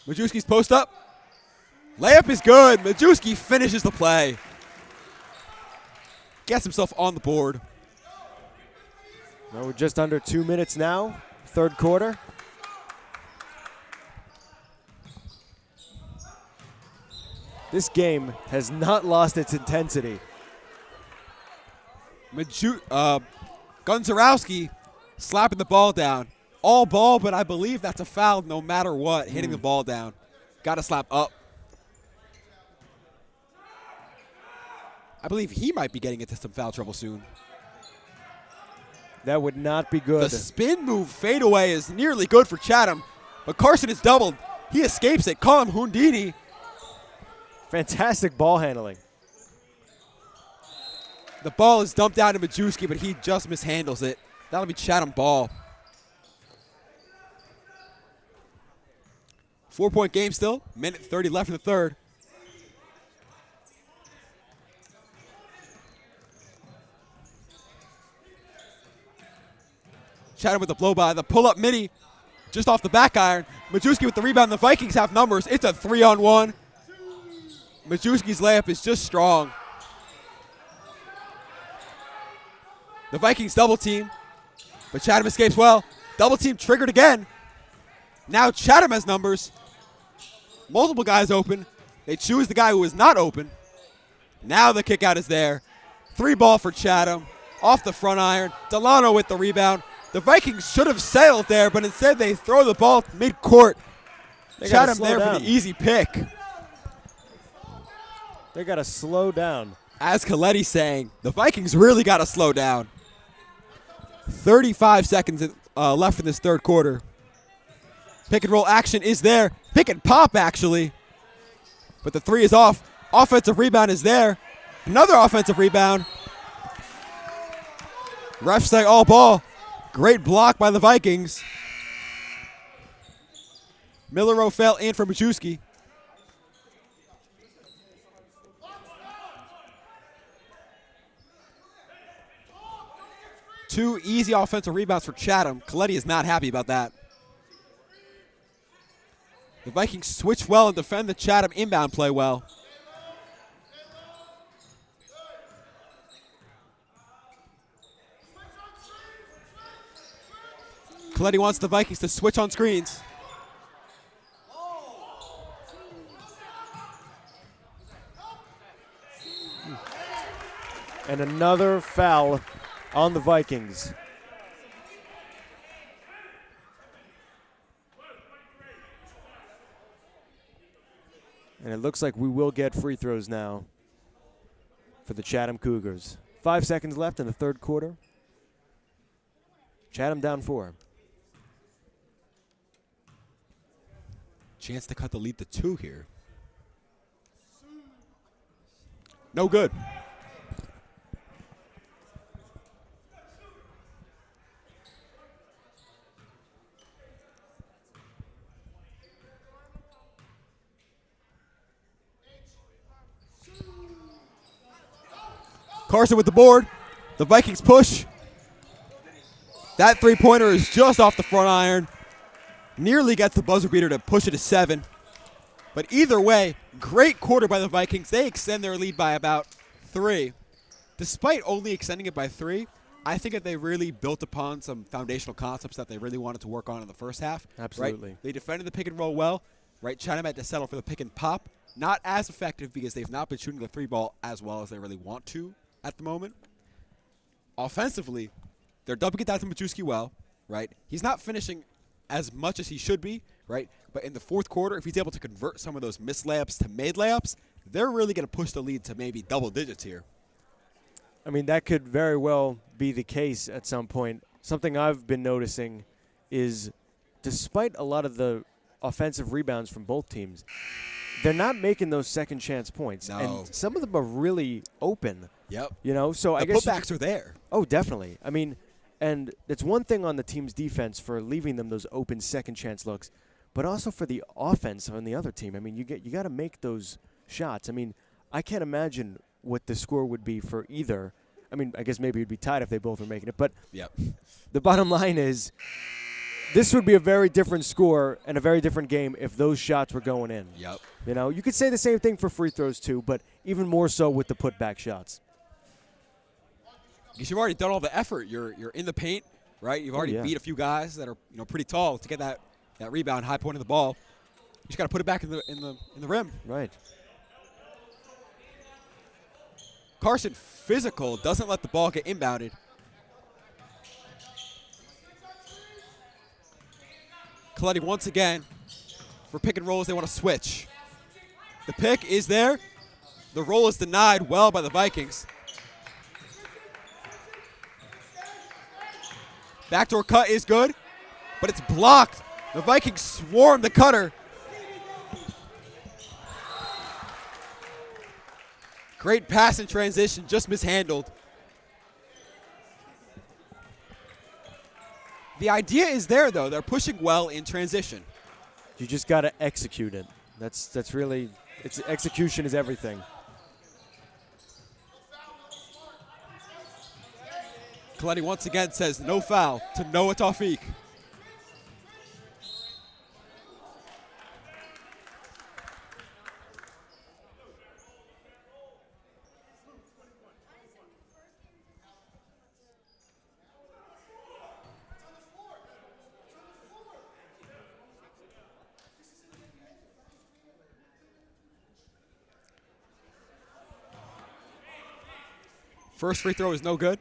Majewski's post up. Layup is good. Majewski finishes the play. Gets himself on the board. Well, we're just under 2 minutes now, third quarter. This game has not lost its intensity. Gunzarowski slapping the ball down. All ball, but I believe that's a foul no matter what, hitting the ball down. Got to slap up. I believe he might be getting into some foul trouble soon. That would not be good. The spin move fadeaway is nearly good for Chattham, but Carson is doubled. He escapes it. Call him Houdini. Fantastic ball handling. The ball is dumped down to Majewski, but he just mishandles it. That'll be Chattham ball. 4-point game still. Minute 30 left in the third. Chattham with the blow by. The pull-up mini just off the back iron. Majewski with the rebound. The Vikings have numbers. It's a 3-on-1. Majewski's layup is just strong. The Vikings double team, but Chattham escapes well. Double team triggered again. Now Chattham has numbers. Multiple guys open. They choose the guy who is not open. Now the kick out is there. 3-ball for Chattham. Off the front iron. Delano with the rebound. The Vikings should have settled there, but instead they throw the ball mid-court. Chattham there for the easy pick. They got to slow down. As Coletti's saying, the Vikings really got to slow down. 35 seconds left in this third quarter. Pick and roll action is there. Pick and pop, actually. But the three is off. Offensive rebound is there. Another offensive rebound. Refs say all ball. Great block by the Vikings. Millero fell in for Majewski. Two easy offensive rebounds for Chattham. Coletti is not happy about that. The Vikings switch well and defend the Chattham inbound play well. Coletti wants the Vikings to switch on screens. And another foul on the Vikings. And it looks like we will get free throws now for the Chattham Cougars. 5 seconds left in the third quarter. Chattham down 4. Chance to cut the lead to 2 here. No good. Carson with the board. The Vikings push. That three-pointer is just off the front iron. Nearly gets the buzzer beater to push it to 7. But either way, great quarter by the Vikings. They extend their lead by about 3. Despite only extending it by 3, I think that they really built upon some foundational concepts that they really wanted to work on in the first half. Absolutely. Right? They defended the pick and roll well. Right? Chattham had to settle for the pick and pop. Not as effective because they've not been shooting the 3-ball as well as they really want to at the moment. Offensively, they're dumping it down to Majewski well, right? He's not finishing as much as he should be, right? But in the fourth quarter, if he's able to convert some of those missed layups to made layups, they're really going to push the lead to maybe double digits here. I mean, that could very well be the case at some point. Something I've been noticing is despite a lot of the offensive rebounds from both teams, they're not making those second chance points. No. And some of them are really open. Yep. You know, so I The guess putbacks are there. Oh, definitely. I mean, and it's one thing on the team's defense for leaving them those open second chance looks, but also for the offense on the other team. I mean, you got to make those shots. I mean, I can't imagine what the score would be for either. I mean, I guess maybe it'd be tied if they both were making it, but Yep. the bottom line is this would be a very different score and a very different game if those shots were going in. Yep. You know, you could say the same thing for free throws too, but even more so with the putback shots. Because you've already done all the effort. You're in the paint, right? You've already beat a few guys that are pretty tall to get that rebound, high point of the ball. You just got to put it back in the rim. Right. Carson, physical, doesn't let the ball get inbounded. Coletti once again, for pick and rolls, they want to switch. The pick is there. The roll is denied well by the Vikings. Backdoor cut is good, but it's blocked. The Vikings swarm the cutter. Great pass in transition, just mishandled. The idea is there, though. They're pushing well in transition. You just got to execute it. That's really execution is everything. Coletti once again says no foul to Noah Tawfiq. First free throw is no good.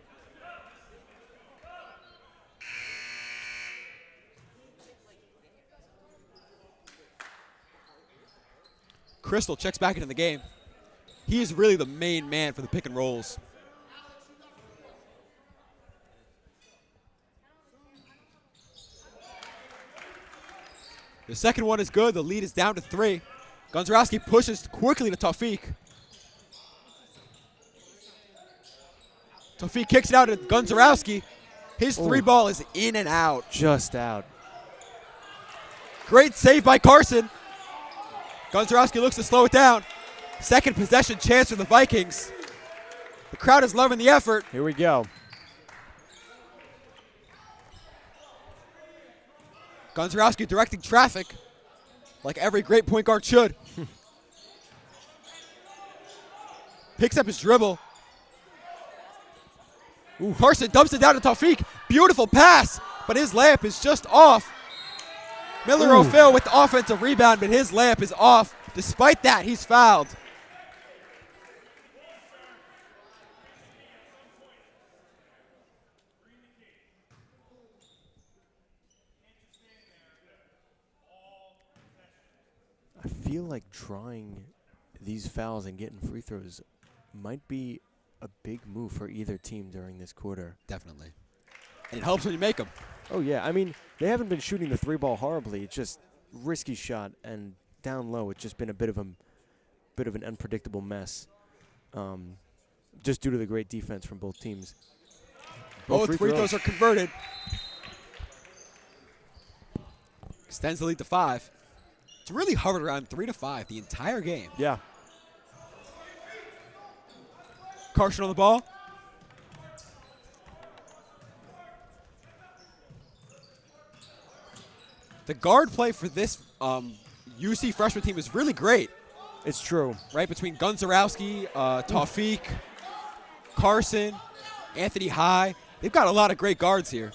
Crystal checks back into the game. He is really the main man for the pick and rolls. The second one is good. The lead is down to 3. Gonzarowski pushes quickly to Tawfiq. Tawfiq kicks it out to Gonzarowski. His three ball is in and out. Just out. Great save by Carson. Gonzarowski looks to slow it down. Second possession chance for the Vikings. The crowd is loving the effort. Here we go. Gonzarowski directing traffic like every great point guard should. Picks up his dribble. Carson dumps it down to Tawfiq. Beautiful pass, but his layup is just off. Miller O'Phil with the offensive rebound, but his layup is off. Despite that, he's fouled. I feel like trying these fouls and getting free throws might be a big move for either team during this quarter. Definitely. And it helps when you make them. Oh, yeah. I mean, they haven't been shooting the three ball horribly. It's just risky shot, and down low, it's just been a bit of an unpredictable mess, just due to the great defense from both teams. Both free throws are converted. Extends the lead to 5. It's really hovered around 3 to 5 the entire game. Yeah. Carson on the ball. The guard play for this UC freshman team is really great. It's true. Right between Gonzarowski, Tawfiq, Carson, Anthony High. They've got a lot of great guards here.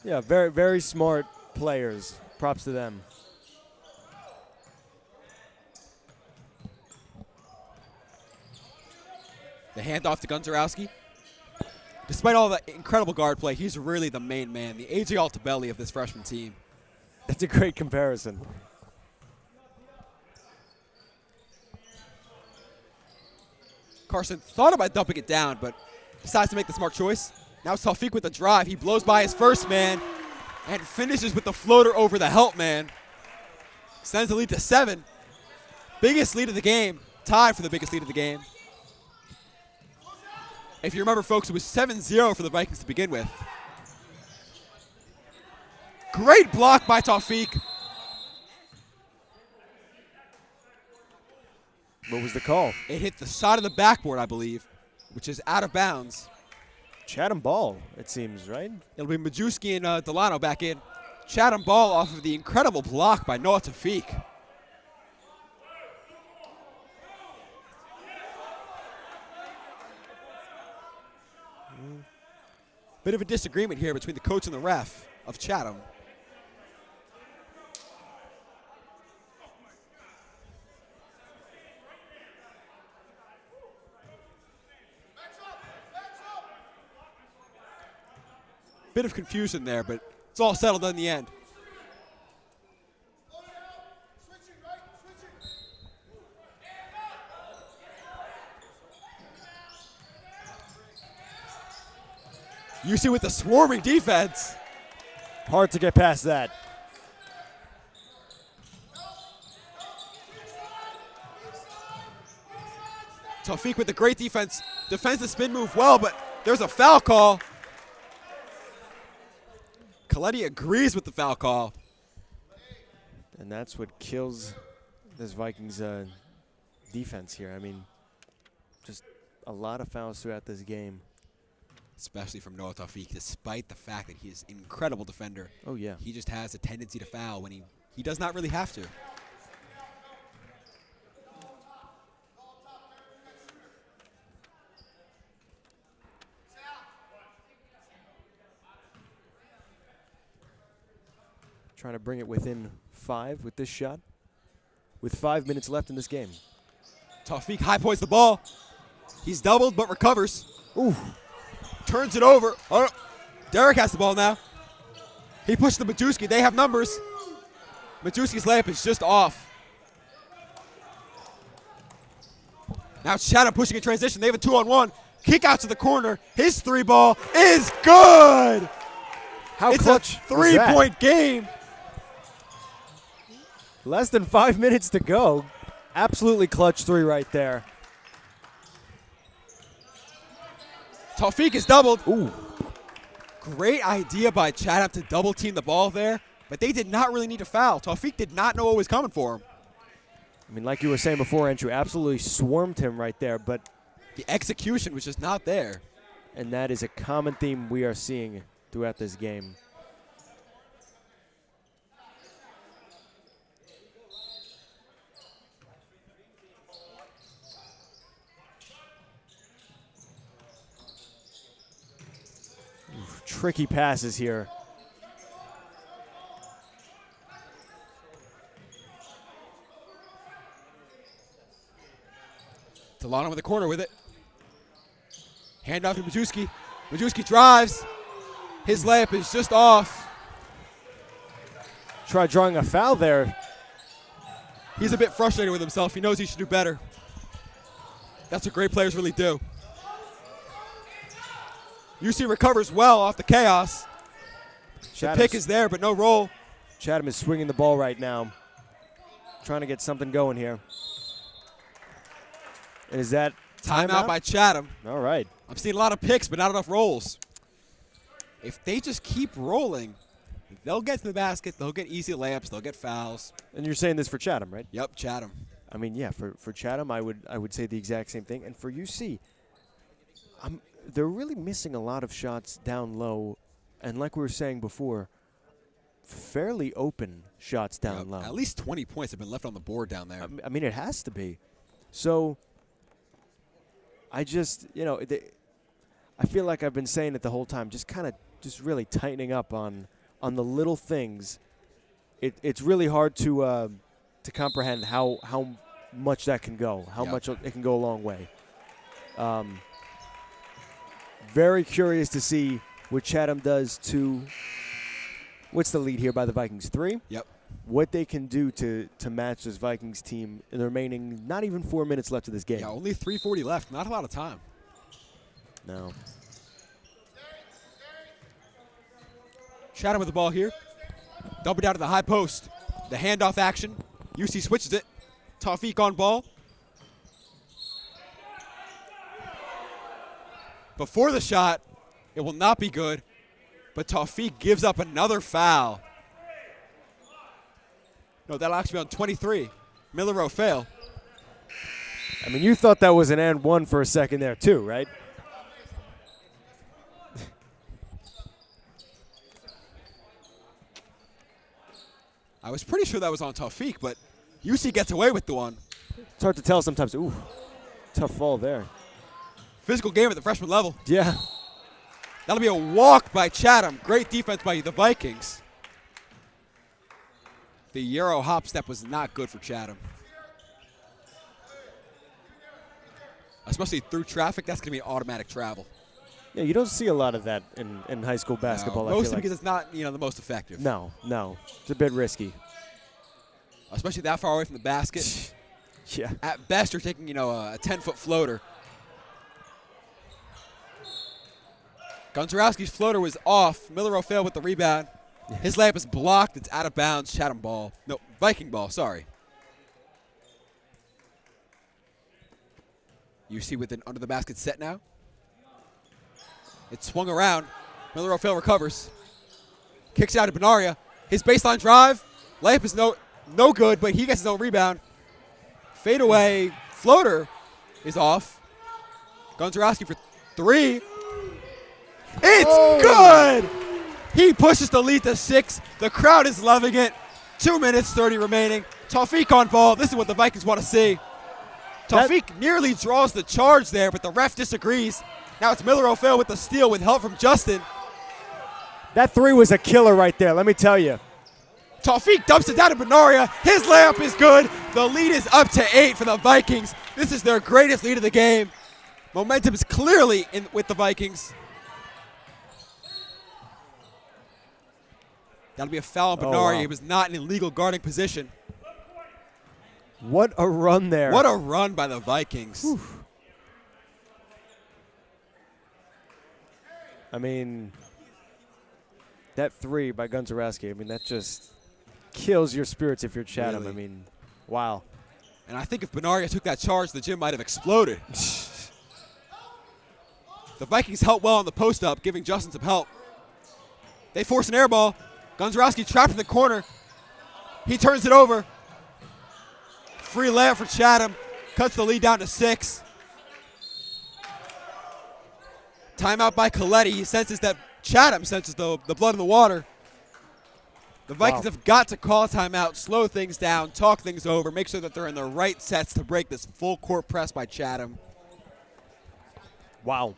Yeah, very, very smart players. Props to them. The handoff to Gonzarowski. Despite all the incredible guard play, he's really the main man, the AJ Altabelli of this freshman team. That's a great comparison. Carson thought about dumping it down, but decides to make the smart choice. Now it's Tawfiq with the drive. He blows by his first man and finishes with the floater over the help man. Extends the lead to 7. Biggest lead of the game. Tied for the biggest lead of the game. If you remember, folks, it was 7-0 for the Vikings to begin with. Great block by Tawfiq. What was the call? It hit the side of the backboard, I believe, which is out of bounds. Chattham ball, it seems, right? It'll be Majewski and Delano back in. Chattham ball off of the incredible block by Noah Tawfiq. Bit of a disagreement here between the coach and the ref of Chattham. Bit of confusion there, but it's all settled in the end. You see with the swarming defense. Hard to get past that. Tawfiq with the great defense. Defends the spin move well, but there's a foul call. Coletti agrees with the foul call. And that's what kills this Vikings defense here. I mean, just a lot of fouls throughout this game. Especially from Noah Tawfiq, despite the fact that he is an incredible defender. Oh, yeah. He just has a tendency to foul when he does not really have to. Trying to bring it within 5 with this shot. With 5 minutes left in this game. Tawfiq high points the ball. He's doubled but recovers. Ooh. Turns it over. Oh, Derek has the ball now. He pushed the Majewski. They have numbers. Majewski's layup is just off. Now it's Chattham pushing in transition. They have a 2-on-1. Kick out to the corner. His 3-ball is good. How it's clutch a 3-point game. Less than 5 minutes to go. Absolutely clutch 3 right there. Tawfiq is doubled. Ooh. Great idea by Chattham to double team the ball there, but they did not really need to foul. Tawfiq did not know what was coming for him. I mean, like you were saying before, Andrew, absolutely swarmed him right there, but the execution was just not there. And that is a common theme we are seeing throughout this game. Oof, tricky passes here. Delano in the corner with it. Hand off to Majewski. Majewski drives. His layup is just off. Try drawing a foul there. He's a bit frustrated with himself. He knows he should do better. That's what great players really do. UC recovers well off the chaos. The pick is there, but no roll. Chattham is swinging the ball right now. Trying to get something going here. And is that timeout by Chattham? All right. I'm seeing a lot of picks, but not enough rolls. If they just keep rolling, they'll get to the basket, they'll get easy layups, they'll get fouls. And you're saying this for Chattham, right? Yep, Chattham. I mean, yeah, for Chattham, I would say the exact same thing. And for UC, they're really missing a lot of shots down low. And like we were saying before, fairly open shots down low. At least 20 points have been left on the board down there. I mean, it has to be. So I just, I feel like I've been saying it the whole time, just really tightening up on the little things. It's really hard to comprehend how much that can go, how much it can go a long way. Very curious to see what Chattham does to, what's the lead here by the Vikings? 3? Yep. What they can do to match this Vikings team in the remaining not even 4 minutes left of this game. Yeah, only 3:40 left. Not a lot of time. No. Chattham with the ball here. Double down to the high post. The handoff action. UC switches it. Tawfiq on ball. before the shot. It will not be good. But Tawfiq gives up another foul. No, that'll actually be on 23. Millero fail. I mean, you thought that was an and one for a second there too, right? I was pretty sure that was on Tawfiq, but UC gets away with the one. It's hard to tell sometimes. Ooh, tough fall there. Physical game at the freshman level. Yeah. That'll be a walk by Chattham. Great defense by the Vikings. The Euro hop step was not good for Chattham. Especially through traffic, that's going to be automatic travel. Yeah, you don't see a lot of that in high school basketball. No, I feel mostly like. because it's not, the most effective. No, it's a bit risky. Especially that far away from the basket. Yeah. At best, you're taking, a 10-foot floater. Gonzarowski's floater was off. Millero failed with the rebound. His layup is blocked. It's out of bounds. Chatham ball. No, Viking ball, sorry. UC with an under the basket set now. It swung around. Millero fail recovers. Kicks it out to Benaria. His baseline drive. Layup is no good, but he gets his own rebound. Fadeaway floater is off. Gonzarowski for three. It's good! He pushes the lead to 6. The crowd is loving it. 2 minutes, 30 remaining. Tawfiq on ball. This is what the Vikings want to see. Tawfiq nearly draws the charge there, but the ref disagrees. Now it's Millero fail with the steal with help from Justin. That three was a killer right there, let me tell you. Tawfiq dumps it down to Benaria. His layup is good. The lead is up to 8 for the Vikings. This is their greatest lead of the game. Momentum is clearly in with the Vikings. That'll be a foul on Benaria. Wow. He was not in illegal guarding position. What a run there. What a run by the Vikings. Whew. I mean, that three by Gonzarowski, that just kills your spirits if you're Chatham. Really? Wow. And I think if Benaria took that charge, the gym might have exploded. The Vikings help well on the post-up, giving Justin some help. They force an air ball. Gonzarowski trapped in the corner. He turns it over. Free layup for Chatham. Cuts the lead down to 6. Timeout by Coletti. He senses that Chatham senses the blood in the water. The Vikings have got to call a timeout, slow things down, talk things over, make sure that they're in the right sets to break this full court press by Chatham. Wow.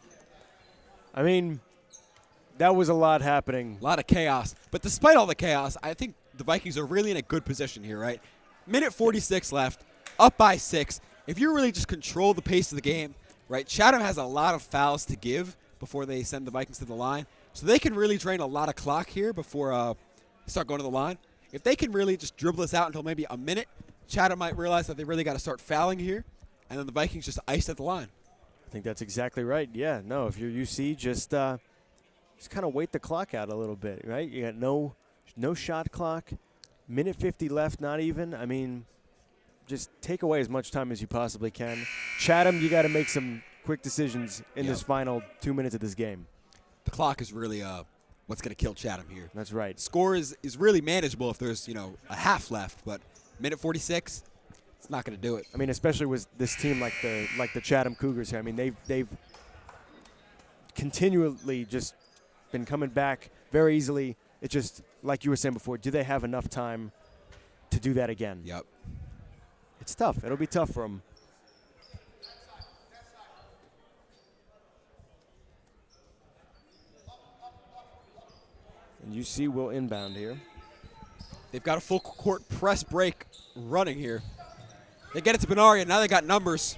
That was a lot happening. A lot of chaos. But despite all the chaos, I think the Vikings are really in a good position here, right? Minute 46 left, up by 6. If you really just control the pace of the game, right, Chatham has a lot of fouls to give before they send the Vikings to the line. So they can really drain a lot of clock here before they start going to the line. If they can really just dribble this out until maybe a minute, Chatham might realize that they really got to start fouling here, and then the Vikings just ice at the line. I think that's exactly right. Yeah, no, if you're UC, just kind of wait the clock out a little bit, right? You got no shot clock, minute 50 left, not even. Just take away as much time as you possibly can. Chatham, you got to make some quick decisions in this final 2 minutes of this game. The clock is really what's going to kill Chatham here. That's right. Score is really manageable if there's, a half left, but minute 46, it's not going to do it. Especially with this team like the Chatham Cougars here. They've continually just been coming back very easily. It's just, like you were saying before, do they have enough time to do that again? Yep. It's tough. It'll be tough for them. And UC will inbound here. They've got a full court press break running here. They get it to Benaria. Now they got numbers.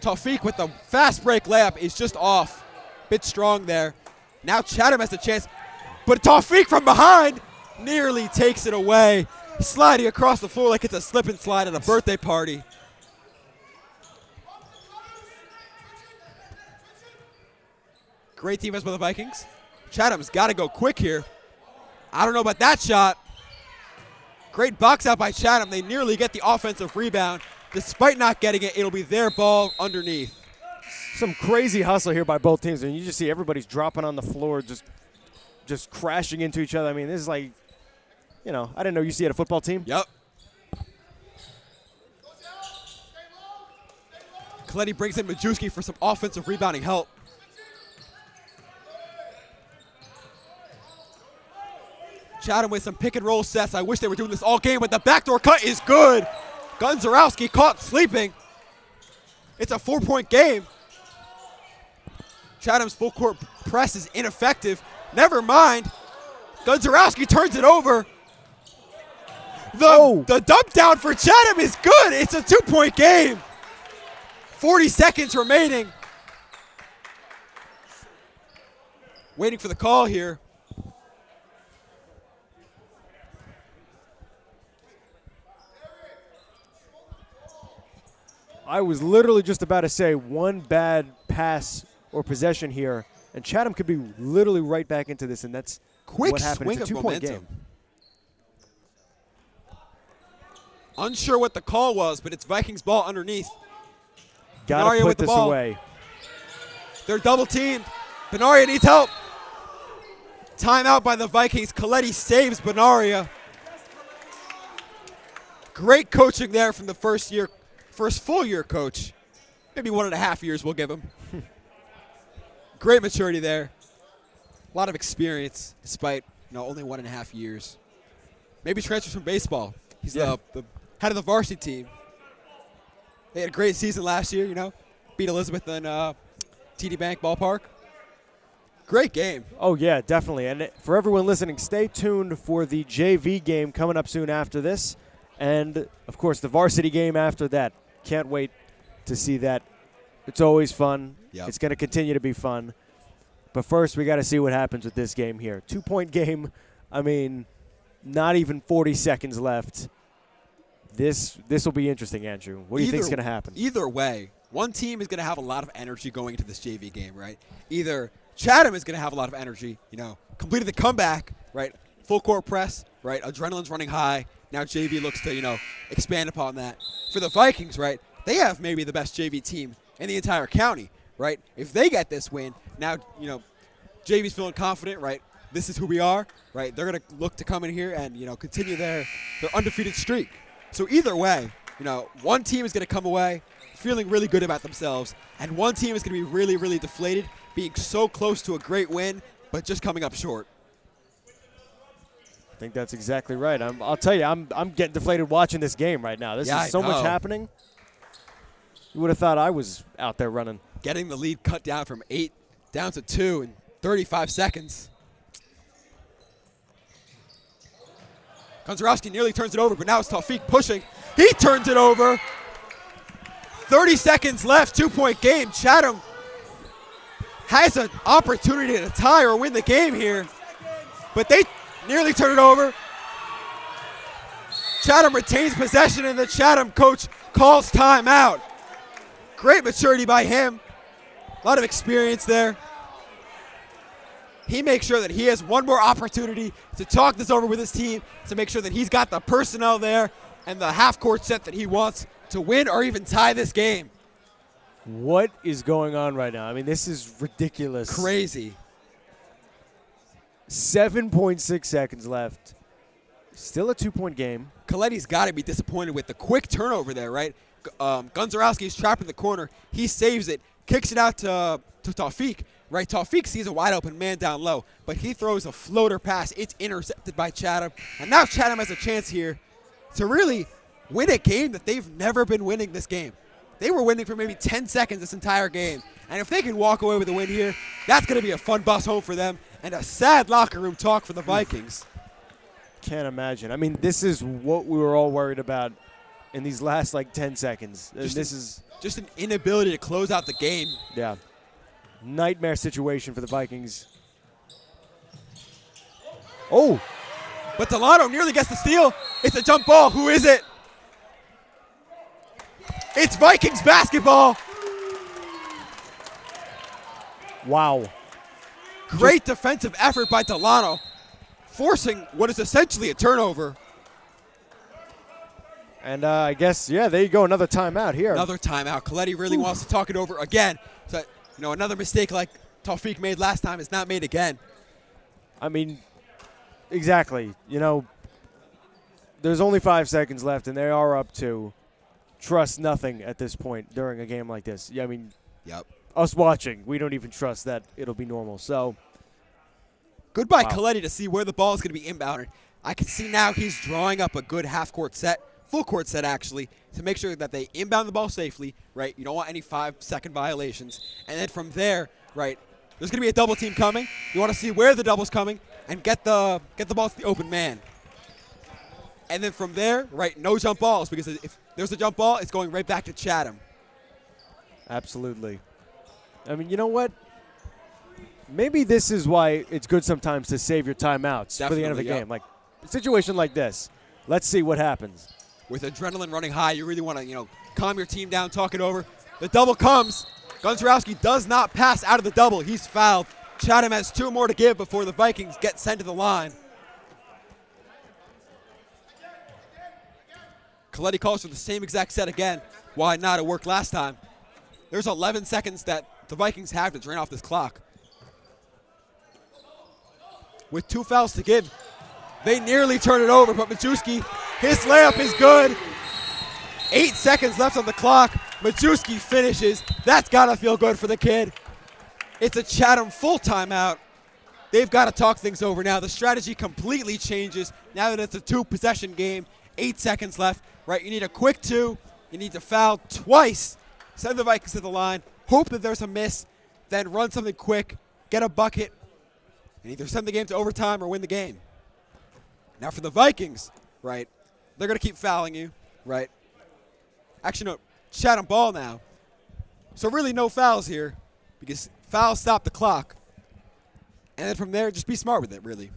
Tawfiq with the fast break layup is just off. Bit strong there. Now Chatham has the chance. But Tawfiq from behind nearly takes it away. Sliding across the floor like it's a slip and slide at a birthday party. Great defense by the Vikings. Chatham's got to go quick here. I don't know about that shot. Great box out by Chatham. They nearly get the offensive rebound. Despite not getting it, it'll be their ball underneath. Some crazy hustle here by both teams, and you just see everybody's dropping on the floor, just crashing into each other. I mean, this is like, you know, I didn't know you see at a football team. Yep. Coletti brings in Majewski for some offensive rebounding help. Chattham with some pick and roll sets. I wish they were doing this all game, but the backdoor cut is good. Gunzarowski caught sleeping. It's a 4-point game. Chatham's full court press is ineffective. Never mind. Gunzarowski turns it over. The dump down for Chattham is good. It's a 2-point game. 40 seconds remaining. Waiting for the call here. I was literally just about to say one bad pass or possession here, and Chattham could be literally right back into this, and that's what happened. It's a 2-point game. Unsure what the call was, but it's Vikings ball underneath. Gotta put this away. They're double teamed. Benaria needs help. Timeout by the Vikings. Coletti saves Benaria. Great coaching there from the first full year coach. Maybe 1.5 years we'll give him. Great maturity there. A lot of experience despite only 1.5 years. Maybe transfers from baseball. He's the head of the varsity team. They had a great season last year, beat Elizabeth in TD Bank Ballpark. Great game. Oh, yeah, definitely. And for everyone listening, stay tuned for the JV game coming up soon after this. And, of course, the varsity game after that. Can't wait to see that. It's always fun. Yep. It's going to continue to be fun. But first, we got to see what happens with this game here. 2-point game. I mean, not even 40 seconds left. This will be interesting, Andrew. What do you think is going to happen? Either way, one team is going to have a lot of energy going into this JV game, right? Either Chattham is going to have a lot of energy, completed the comeback, right? Full court press, right? Adrenaline's running high. Now JV looks to, expand upon that. For the Vikings, right? They have maybe the best JV team in the entire county, right? If they get this win, now, JV's feeling confident, right? This is who we are, right? They're going to look to come in here and, continue their undefeated streak. So either way, one team is going to come away feeling really good about themselves, and one team is going to be really, really deflated, being so close to a great win, but just coming up short. I think that's exactly right. I'll tell you, I'm getting deflated watching this game right now. This is so much happening. You would have thought I was out there running. Getting the lead cut down from 8 down to 2 in 35 seconds. Gunzarowski nearly turns it over, but now it's Tawfiq pushing. He turns it over. 30 seconds left, 2-point game. Chattham has an opportunity to tie or win the game here, but they nearly turn it over. Chattham retains possession, and the Chattham coach calls timeout. Great maturity by him. A lot of experience there. He makes sure that he has one more opportunity to talk this over with his team, to make sure that he's got the personnel there and the half-court set that he wants to win or even tie this game. What is going on right now? I mean, this is ridiculous. Crazy. 7.6 seconds left. Still a 2-point game. Coletti's got to be disappointed with the quick turnover there, right? Gunzarowski is trapped in the corner. He saves it, kicks it out to Tawfiq. Right, Tawfiq sees a wide-open man down low, but he throws a floater pass. It's intercepted by Chattham, and now Chattham has a chance here to really win a game that they've never been winning this game. They were winning for maybe 10 seconds this entire game, and if they can walk away with a win here, that's going to be a fun bus home for them and a sad locker room talk for the Vikings. Can't imagine. I mean, this is what we were all worried about in these last, 10 seconds. This is just an inability to close out the game. Yeah. Nightmare situation for the Vikings. Oh. But Delano nearly gets the steal. It's a jump ball. Who is it? It's Vikings basketball. Wow. Great defensive effort by Delano, forcing what is essentially a turnover. And I guess, yeah, there you go. Another timeout here. Another timeout. Coletti really wants to talk it over again. So, another mistake like Tawfiq made last time is not made again. I mean, exactly. There's only 5 seconds left, and they are up 2. Trust nothing at this point during a game like this. Yeah, I mean, Yep. us watching, we don't even trust that it'll be normal. So, Goodbye, wow. Coletti, to see where the ball is going to be inbounded. I can see now he's drawing up a good half-court set, full-court set actually, to make sure that they inbound the ball safely, right? You don't want any 5-second violations. And then from there, right, there's going to be a double team coming. You want to see where the double's coming and get the ball to the open man. And then from there, right, no jump balls, because if there's a jump ball, it's going right back to Chattham. absolutely. I mean, you know what? Maybe this is why it's good sometimes to save your timeouts for the end of a Definitely, yeah. game. Like a situation like this, let's see what happens. With adrenaline running high, you really want to, calm your team down, talk it over. The double comes. Gonczarowski does not pass out of the double. He's fouled. Chattham has 2 more to give before the Vikings get sent to the line. Coletti calls for the same exact set again. Why not? It worked last time. There's 11 seconds that the Vikings have to drain off this clock. With 2 fouls to give, they nearly turn it over, but Majewski, his layup is good. 8 seconds left on the clock. Majewski finishes. That's got to feel good for the kid. It's a Chattham full timeout. They've got to talk things over now. The strategy completely changes now that it's a 2-possession game. 8 seconds left, right? You need a quick 2. You need to foul twice. Send the Vikings to the line. Hope that there's a miss. Then run something quick. Get a bucket. And either send the game to overtime or win the game. Now for the Vikings, right? They're going to keep fouling you, right? Actually, no. Chattham ball now. So really no fouls here because fouls stop the clock. And then from there, just be smart with it, really.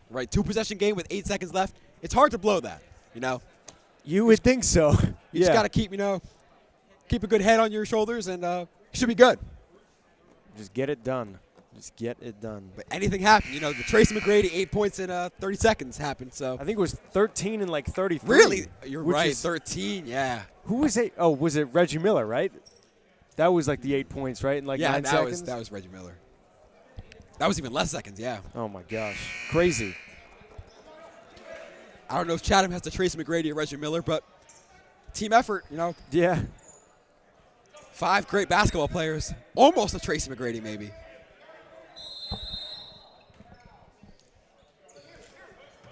Right, 2-possession game with 8 seconds left. It's hard to blow that, You would think so. You just got to keep, keep a good head on your shoulders, and you should be good. Just get it done. Just get it done. But anything happened. The Tracy McGrady 8 points in 30 seconds happened. So I think it was 13 and like 33. Really? You're right, is, 13, yeah. Who was it? Oh, was it Reggie Miller, right? That was like the 8 points, right? In like 9 seconds? That was Reggie Miller. That was even less seconds, yeah. Oh, my gosh. Crazy. I don't know if Chattham has to Tracy McGrady or Reggie Miller, but team effort, Yeah. 5 great basketball players. Almost a Tracy McGrady, maybe.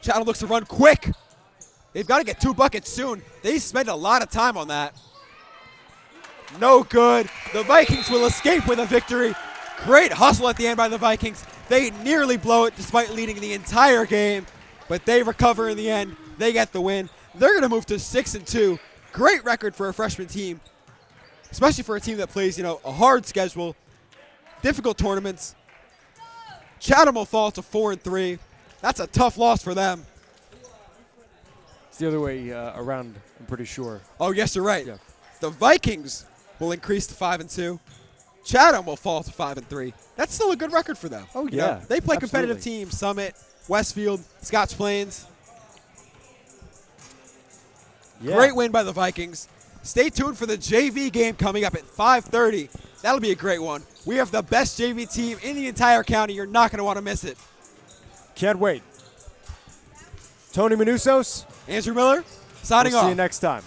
Chattham looks to run quick. They've got to get 2 buckets soon. They spend a lot of time on that. No good. The Vikings will escape with a victory. Great hustle at the end by the Vikings. They nearly blow it despite leading the entire game, but they recover in the end. They get the win. They're going to move to 6-2. Great record for a freshman team, especially for a team that plays, a hard schedule, difficult tournaments. Chattham will fall to 4-3. That's a tough loss for them. It's the other way around, I'm pretty sure. Oh, yes, you're right. Yeah. The Vikings will increase to 5-2. Chattham will fall to 5-3. That's still a good record for them. Oh, yeah. They play competitive Absolutely. teams, Summit, Westfield, Scotch Plains. Yeah. Great win by the Vikings. Stay tuned for the JV game coming up at 5:30. That'll be a great one. We have the best JV team in the entire county. You're not going to want to miss it. Can't wait. Tony Manusos. Andrew Miller, signing We'll off. see you next time.